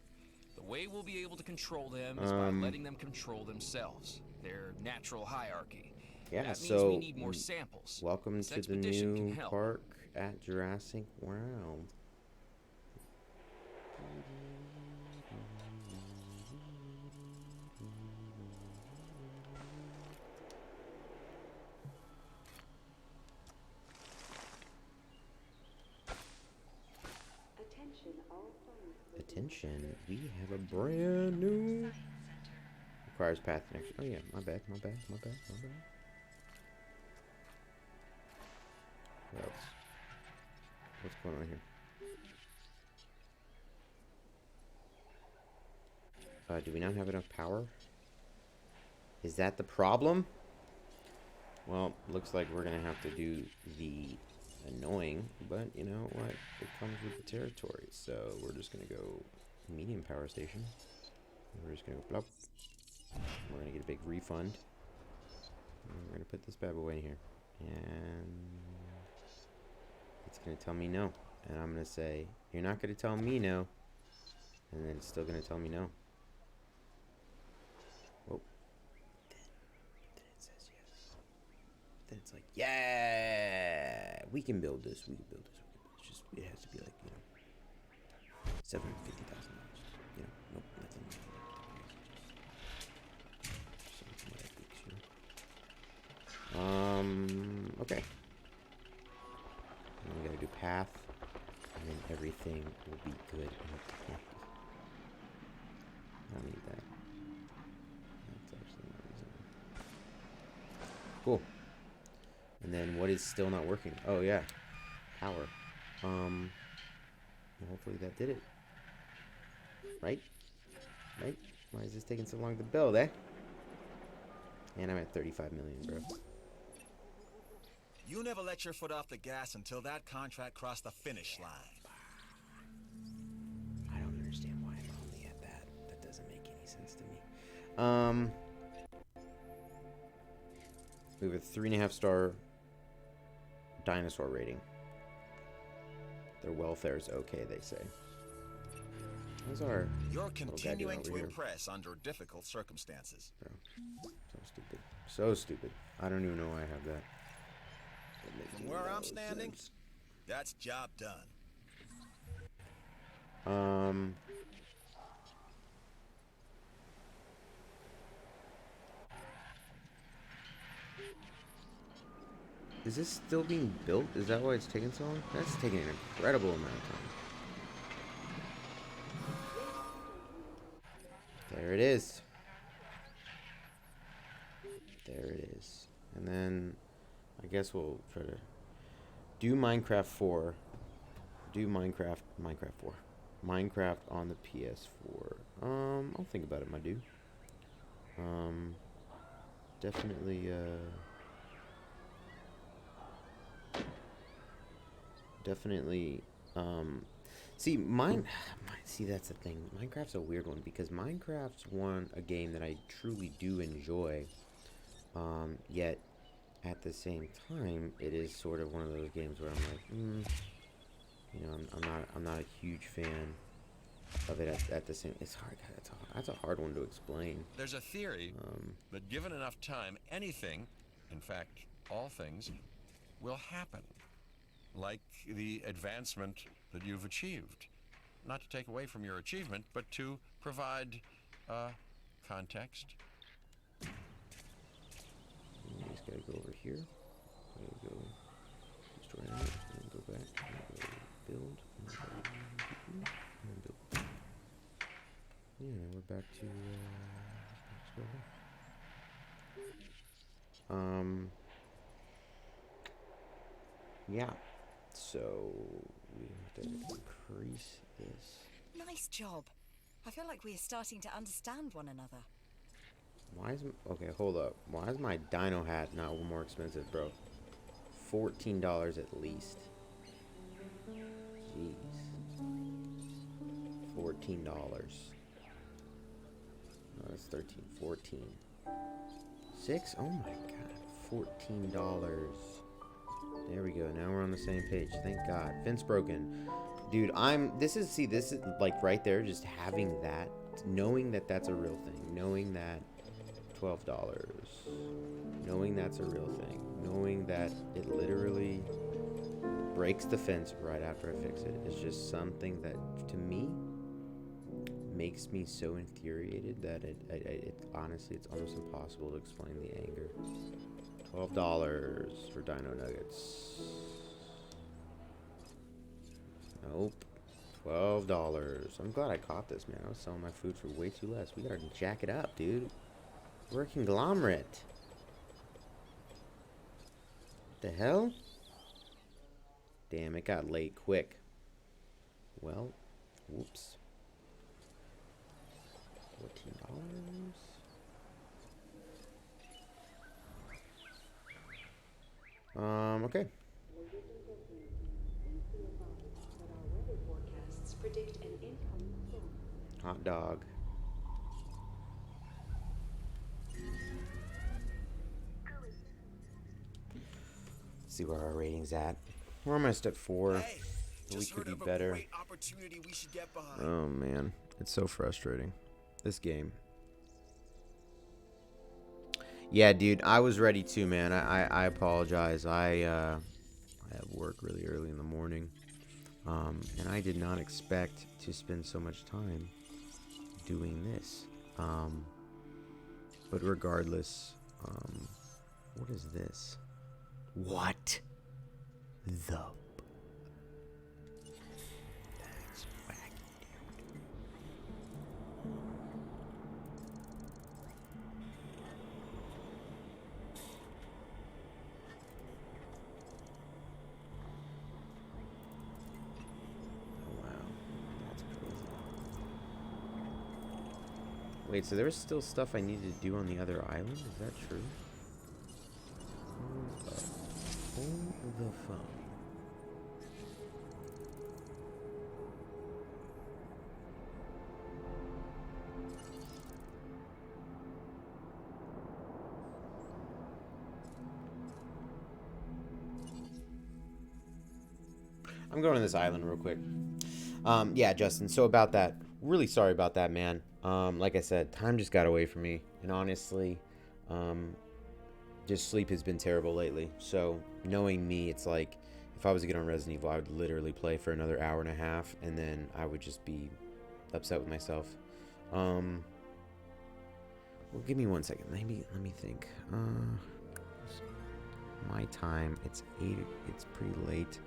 The way we'll be able to control them is by letting them control themselves. Their natural hierarchy. Yeah, that means so we need more samples. Welcome This to the expedition can new help. park at Jurassic World. Attention, we have a brand new requires path connection. Oh yeah, my bad. What else? What's going on here? Do we not have enough power? Is that the problem? Well, looks like we're gonna have to do the annoying, but you know what? It comes with the territory. So we're just gonna go medium power station. We're just gonna go blop. We're gonna get a big refund. And we're gonna put this bad boy in here. And it's gonna tell me no. And I'm gonna say, you're not gonna tell me no. And then it's still gonna tell me no. Whoa. Then it says yes. Then it's like, yeah, we can build this. We can build this. It's just, it has to be like, you know, $750,000. You know, nope, nothing. Something like this, you know. Okay. And we gotta do path, and then everything will be good. I don't need that. That's actually not reasonable. Cool. And then what is still not working? Oh yeah, power. Well, hopefully that did it. Right? Right? Why is this taking so long to build, eh? And I'm at 35 million, bro. You never let your foot off the gas until that contract crossed the finish line. I don't understand why I'm only at that. That doesn't make any sense to me. We have a 3.5-star dinosaur rating. Their welfare is okay, they say. How's our You're little guy doing continuing over to here? impress under difficult circumstances. Bro, so stupid. So stupid. I don't even know why I have that. That makes From where no I'm standing, sense. that's job done. Is this still being built? Is that why it's taking so long? That's taking an incredible amount of time. There it is. There it is. And then I guess we'll try to do Minecraft 4. Do Minecraft 4. Minecraft on the PS4. I'll think about it, my dude. Definitely see see, that's the thing. Minecraft's a weird one because Minecraft's a game that I truly do enjoy. Yet at the same time, it is sort of one of those games where I'm like, you know, I'm not a huge fan of it at the same. It's hard. That's a hard one to explain. There's a theory that given enough time, anything, in fact, all things, will happen. Like the advancement that you've achieved. Not to take away from your achievement, but to provide context. You just gotta go over here. Gotta go destroy that, and then go back, and go build, and then build. Yeah, we're back to yeah. So we have to increase this. Nice job. I feel like we are starting to understand one another. Why is okay? Hold up. Why is my dino hat not more expensive, bro? $14 at least. Jeez. $14. No, that's 13. 14. 6? Oh my god. $14. There we go. Now we're on the same page. Thank God. Fence broken. Dude, this is like right there, just having that, knowing that that's a real thing, knowing that $12, knowing that's a real thing, knowing that it literally breaks the fence right after I fix it is just something that, to me, makes me so infuriated that it honestly, it's almost impossible to explain the anger. $12 for Dino Nuggets. Nope. $12. I'm glad I caught this, man. I was selling my food for way too less. We gotta jack it up, dude. We're a conglomerate. What the hell? Damn, it got late quick. Well, whoops. $14. Okay. Hot dog. See where our rating's at. We're almost at 4. Hey, We just could heard be of a better. great opportunity we should get behind. Oh man, it's so frustrating. This game. Yeah, dude, I was ready too, man. I apologize. I have work really early in the morning, and I did not expect to spend so much time doing this. But regardless, what is this? What the? That's wacky, dude. Wow, that's crazy. Wait, so there was still stuff I needed to do on the other island? Is that true? Hold the phone. I'm going to this island real quick. Yeah, Justin. So about that, really sorry about that, man. Like I said, time just got away from me, and honestly, just sleep has been terrible lately. So knowing me, it's like if I was to get on Resident Evil, I would literally play for another hour and a half, and then I would just be upset with myself. Well, give me 1 second. Maybe let me think. My time. It's 8. It's pretty late.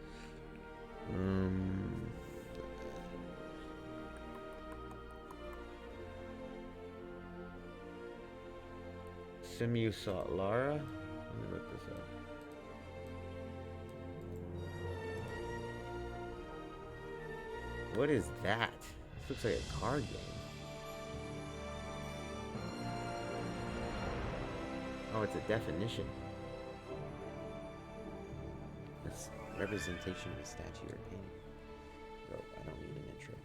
Simu sought Lara. Let me look this up. What is that? This looks like a card game. Oh, it's a definition. That's representation of a statue or painting. Oh, I don't need an intro.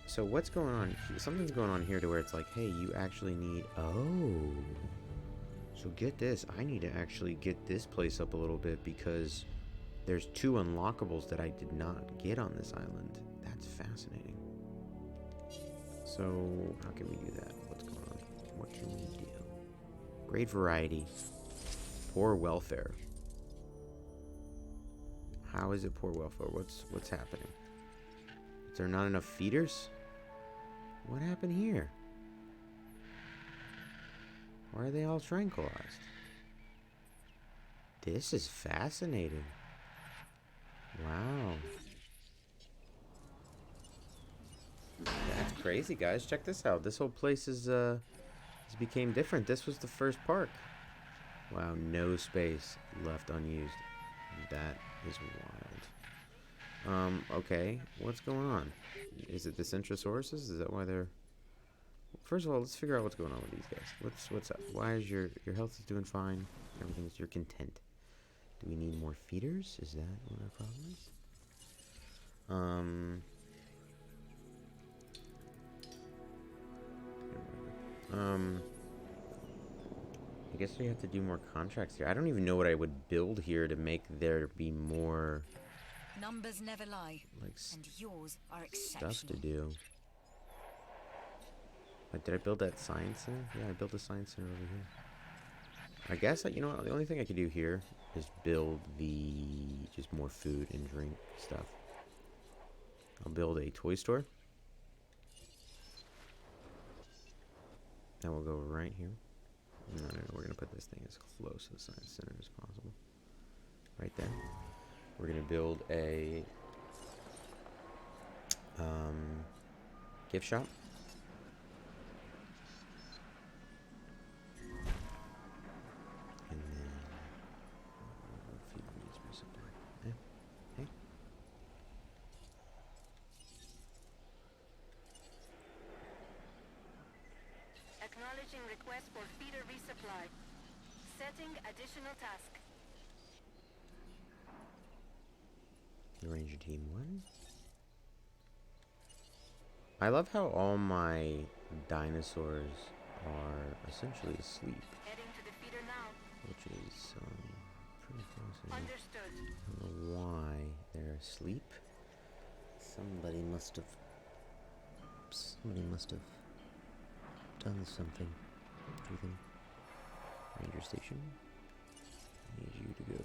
So what's going on? Something's going on here to where it's like, hey, you actually need... Oh. So get this. I need to actually get this place up a little bit because there's 2 unlockables that I did not get on this island. That's fascinating. So how can we do that? What's going on? What can we do? Great variety. Poor welfare. How is it poor welfare? What's happening? Is there not enough feeders? What happened here? Why are they all tranquilized? This is fascinating. Wow. That's crazy, guys. Check this out. This whole place is has became different. This was the first park. Wow, no space left unused. That is wild. Okay. What's going on? Is it the Centrosauruses? Is that why they're... First of all, let's figure out what's going on with these guys. What's up? Why is your health is doing fine? Everything's... You're content. Do we need more feeders? Is that what our problem is? I guess we have to do more contracts here. I don't even know what I would build here to make there be more... Numbers never lie, like and yours are exceptional. stuff to do. Like, did I build that science center? Yeah, I built a science center over here. I guess, you know what, the only thing I could do here is build just more food and drink stuff. I'll build a toy store. That will go right here. No, we're going to put this thing as close to the science center as possible. Right there. We're going to build a gift shop. And then feed needs resupply. Hey. Acknowledging request for feeder resupply. Setting additional task. The Ranger Team 1. I love how all my dinosaurs are essentially asleep, Heading to the feeder now. which is pretty fascinating. Understood. I don't know why they're asleep. Somebody must have done something to them. Ranger Station. I need you to go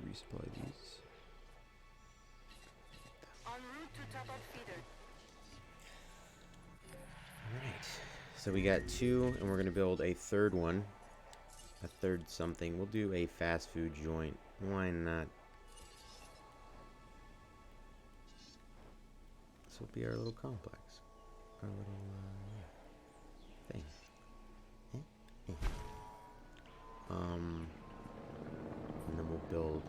resupply these. En route to top of feeder. Alright. So we got 2, and we're going to build a third one. A third something. We'll do a fast food joint. Why not? This will be our little complex. Our little thing. And then we'll build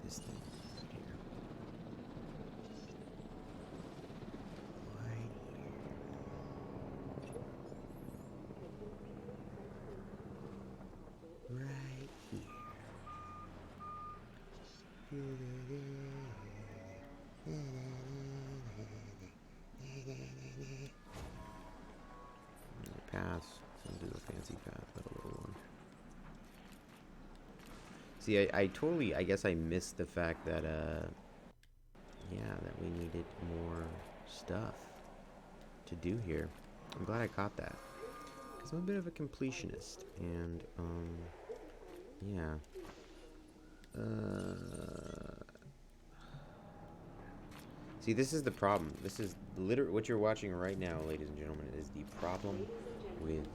this thing right here. Right here. Pass. I'll do a fancy path, but a little one. See, I guess I missed the fact that, yeah, that we needed more stuff to do here. I'm glad I caught that. Because I'm a bit of a completionist, and, yeah. See, this is the problem. This is literally what you're watching right now, ladies and gentlemen, is the problem with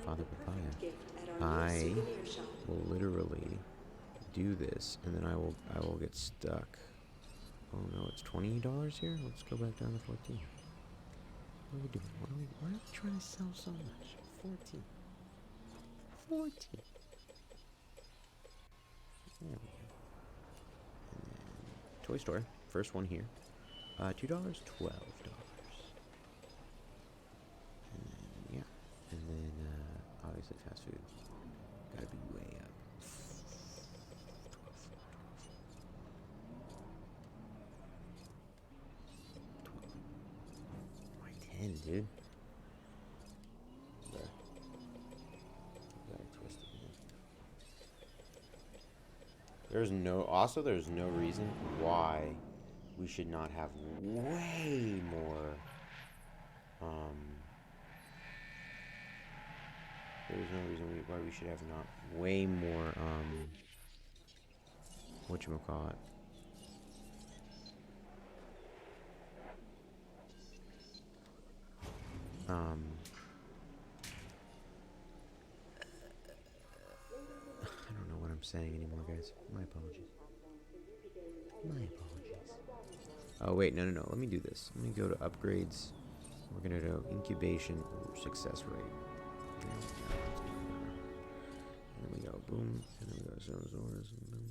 Father Papaya. I will literally do this, and then I will get stuck. Oh no, it's $20 here. Let's go back down to 14. What are we doing? Why are we trying to sell so much? 14. 14. There we go. And then toy store. First one here. $2, $12. And then, yeah. And then, obviously fast food. Gotta be way up. 12. Why 10, dude? There. Gotta twist it, man. There's no reason why we should not have way more, there's no reason why we should have not way more, whatchamacallit. I don't know what I'm saying anymore, guys. My apologies. My apologies. Oh, wait, no. Let me do this. Let me go to upgrades. We're going to do incubation success rate. And then we go boom. And then we go Zozoras. And boom.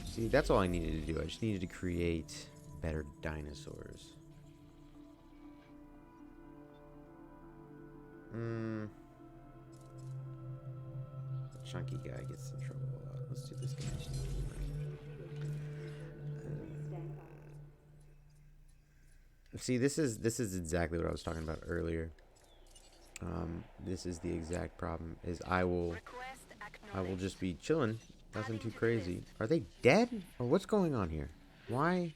See, that's all I needed to do. I just needed to create better dinosaurs. The chunky guy gets in trouble a lot. Let's do this guy. See, this is exactly what I was talking about earlier. This is the exact problem. Is I will just be chilling, nothing too crazy. Are they dead, or what's going on here? Why?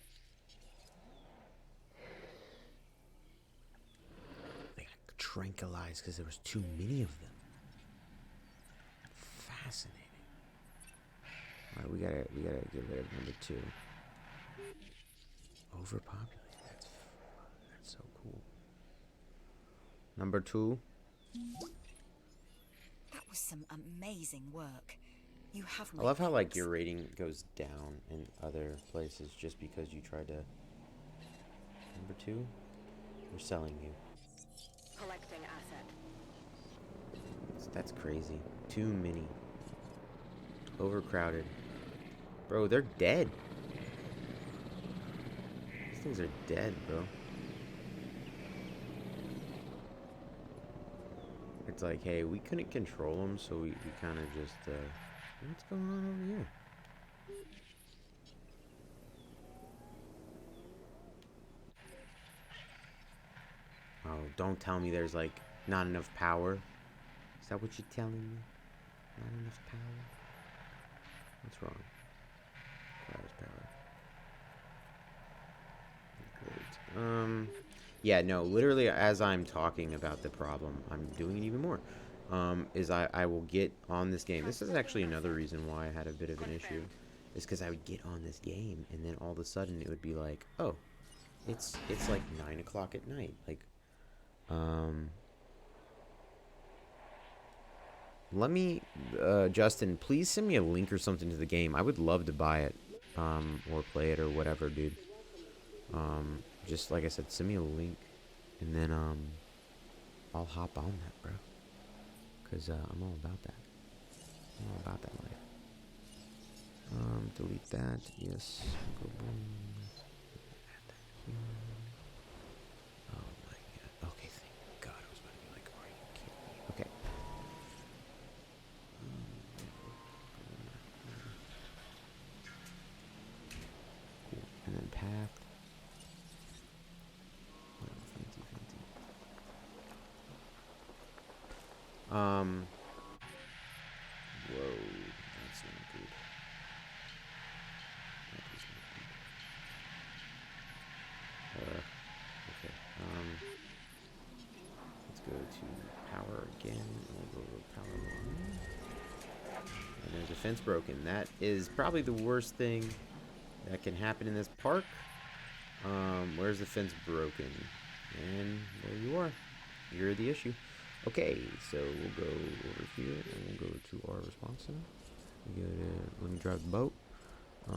They got tranquilized because there was too many of them. Fascinating. All right, we gotta get rid of number 2. Overpopulated. That's so cool. Number 2. That was some amazing work. You have. I love how like your rating goes down in other places just because you tried to. Number 2. We're selling you. Collecting asset. That's crazy. Too many. Overcrowded. Bro, they're dead. These things are dead, bro. it's like, hey, we couldn't control them, so we kind of just, what's going on over here? Oh, don't tell me there's, like, not enough power. Is that what you're telling me? Not enough power? What's wrong? Requires power. Great. Yeah, no, literally as I'm talking about the problem, I'm doing it even more. Is I will get on this game. This is actually another reason why I had a bit of an issue. Is because I would get on this game, and then all of a sudden it would be like, oh, it's like 9 o'clock at night. Like, let me, Justin, please send me a link or something to the game. I would love to buy it, or play it or whatever, dude. Just like I said, send me a link, and then, I'll hop on that, bro. Cause, I'm all about that. I'm all about that life. Delete that. Yes. Go boom. Add that here. Oh my god. Okay, thank God. I was about to be like, are you kidding me? Okay. Cool. And then path. Oh, fancy. Whoa. That's not good. That is not good. Okay. Let's go to power again. We'll go to power line. And there's a fence broken. That is probably the worst thing that can happen in this park. Where's the fence broken? And there you are. You're the issue. Okay, so we'll go over here and we'll go to our response center. We go to, let me drive the boat. We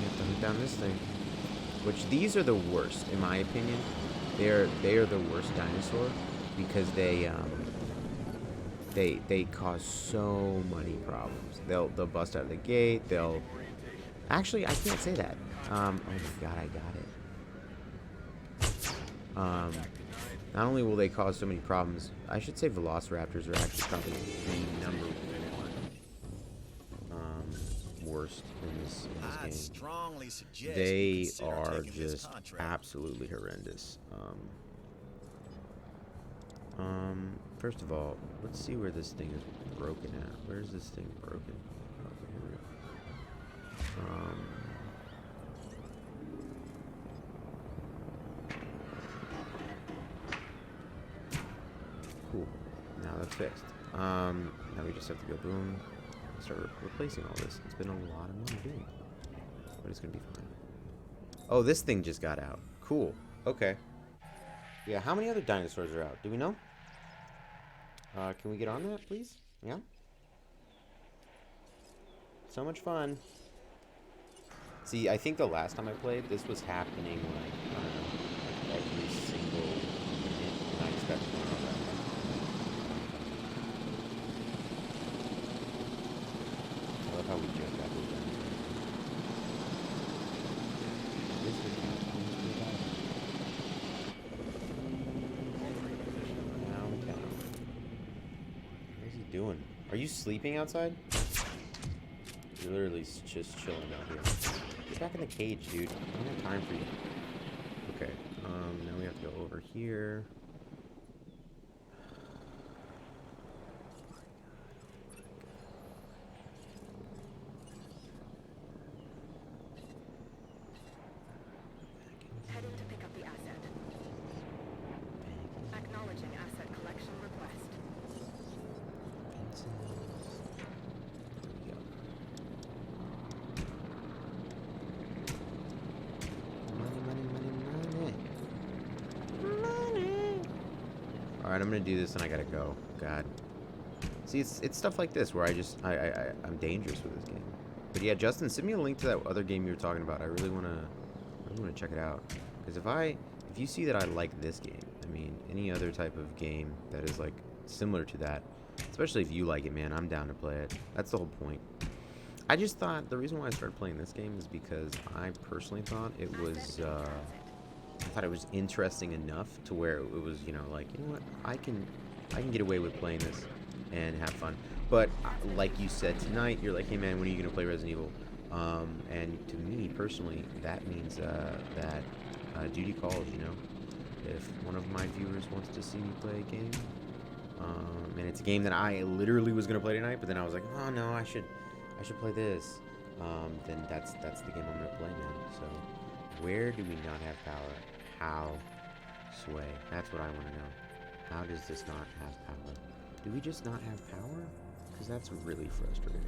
have to hunt down this thing. Which these are the worst, in my opinion. They are the worst dinosaur because they cause so many problems. They'll bust out of the gate. They'll actually, I can't say that. Oh my god, I got it. Not only will they cause so many problems, I should say velociraptors are actually probably the number one worst in this game. Strongly suggest They are just absolutely horrendous. First of all, let's see where this thing is broken at. Where's this thing broken? Oh, here we go. Cool. Now that's fixed. Now we just have to go boom. Start replacing all this. It's been a lot of money doing it. But it's gonna be fine. Oh, this thing just got out. Cool. Okay. Yeah, how many other dinosaurs are out? Do we know? Can we get on that, please? Yeah? So much fun. See, I think the last time I played, this was happening like, I don't know, like every single minute, and I expected to know that. I love how we just got those dinosaurs. This is doing? Are you sleeping outside? You're literally just chilling out here. Get back in the cage, dude. I don't have time for you. Okay, now we have to go over here. Heading to pick up the asset. Acknowledging asset collection request. Alright, I'm gonna do this and I gotta go. God. See, it's stuff like this where I'm dangerous with this game. But yeah, Justin, send me a link to that other game you were talking about. I really wanna check it out. Because if you see that I like this game, I mean, any other type of game that is like similar to that, especially if you like it, man, I'm down to play it. That's the whole point. I just thought the reason why I started playing this game is because I personally thought it was I thought it was interesting enough to where it was, you know, like, you know what, I can get away with playing this and have fun. But like you said tonight, you're like, hey man, when are you gonna play Resident Evil? And to me personally, that means that duty calls. You know, if one of my viewers wants to see me play a game, and it's a game that I literally was gonna play tonight, but then I was like, oh no, I should play this. Then that's the game I'm gonna play now. So, where do we not have power? How? Sway. That's what I want to know. How does this not have power? Do we just not have power? Because that's really frustrating.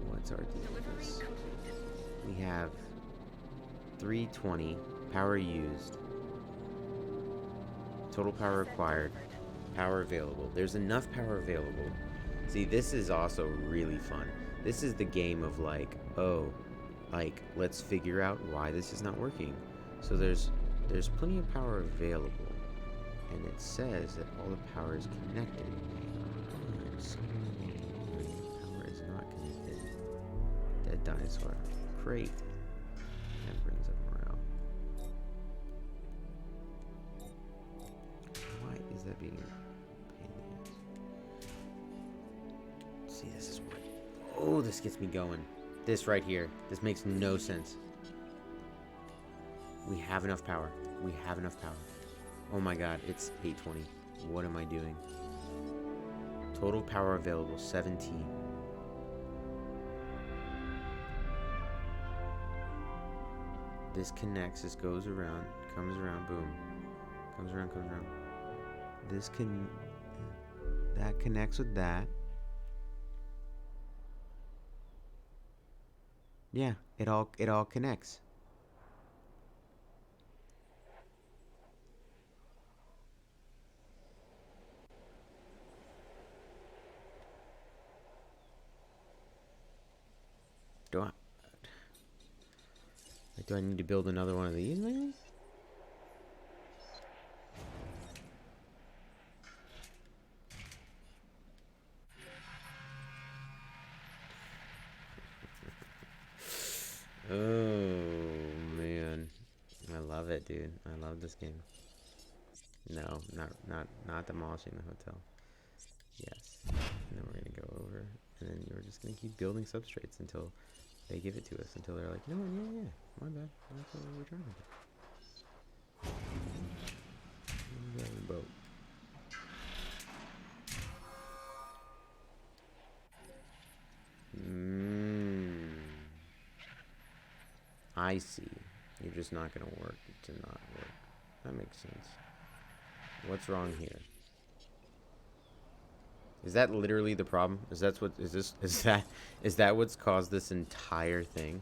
What's our deal with this? We have 320 power used, total power required, power available. There's enough power available. See, this is also really fun. This is the game of like, oh, like, let's figure out why this is not working. So there's plenty of power available, and it says that all the power is connected. Power is not connected. Dead dinosaur. Great. That brings up morale. Why is that being a pain in the ass? See, this is what. Oh, this gets me going. This right here. This makes no sense. We have enough power. We have enough power. Oh my god, it's 820. What am I doing? Total power available, 17. This connects, this goes around, comes around, boom. Comes around, comes around. This can... That connects with that. Yeah, it all connects. Do I need to build another one of these, maybe? Oh, man. I love it, dude. I love this game. No, not demolishing the hotel. Yes. And then we're going to go over, and then we're just going to keep building substrates until they give it to us, until they're like, you know what, yeah, my bad. That's what we're trying to do. Boat. I see. You're just not going to work to not work. That makes sense. What's wrong here? Is that literally the problem? Is that what's caused this entire thing?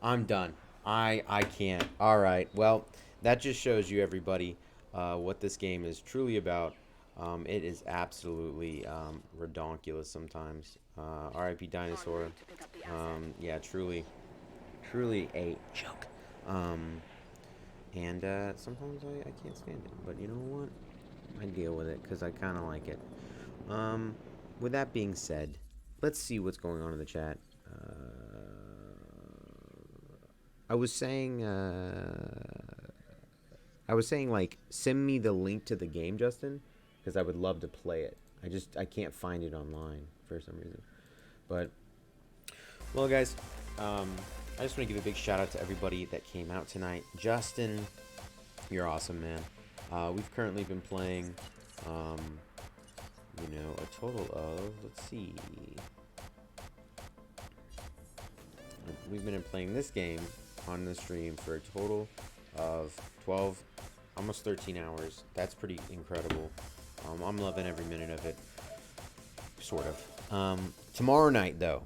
I'm done. I can't. All right. Well, that just shows you, everybody, what this game is truly about. It is absolutely redonkulous sometimes. R.I.P. Dinosaur. Yeah, truly a joke. And sometimes I can't stand it, but you know what? I deal with it because I kind of like it. With that being said, let's see what's going on in the chat. I was saying, like, send me the link to the game, Justin, because I would love to play it. I can't find it online for some reason. But, well, guys, I just want to give a big shout out to everybody that came out tonight. Justin, you're awesome, man. We've currently been playing, you know, a total of, let's see. We've been playing this game on the stream for a total of 12, almost 13 hours. That's pretty incredible. I'm loving every minute of it, sort of. Tomorrow night, though,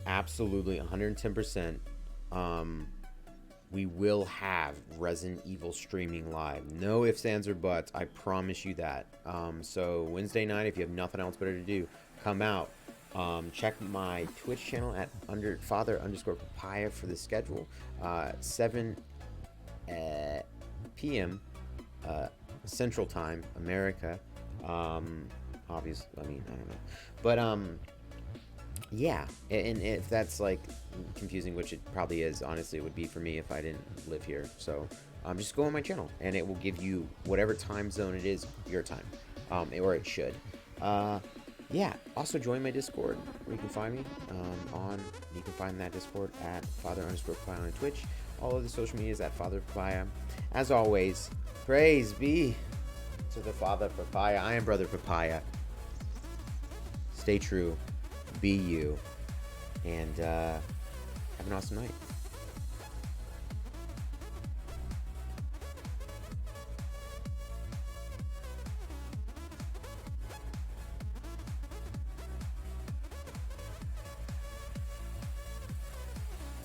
absolutely 110%, we will have Resident Evil streaming live. No ifs, ands, or buts. I promise you that. So Wednesday night, if you have nothing else better to do, come out. Check my Twitch channel at father_papaya for the schedule. 7 p.m. Central Time, America. obvious. I mean, I don't know. But, yeah. And if that's, like, confusing, which it probably is, honestly, it would be for me if I didn't live here. So, just go on my channel, and it will give you whatever time zone it is, your time. Or it should. Yeah. Also, join my Discord, where you can find me. You can find that Discord at Father_Papaya on Twitch. All of the social media is at Father Papaya. As always, praise be to the Father Papaya. I am Brother Papaya. Stay true. Be you. And have an awesome night.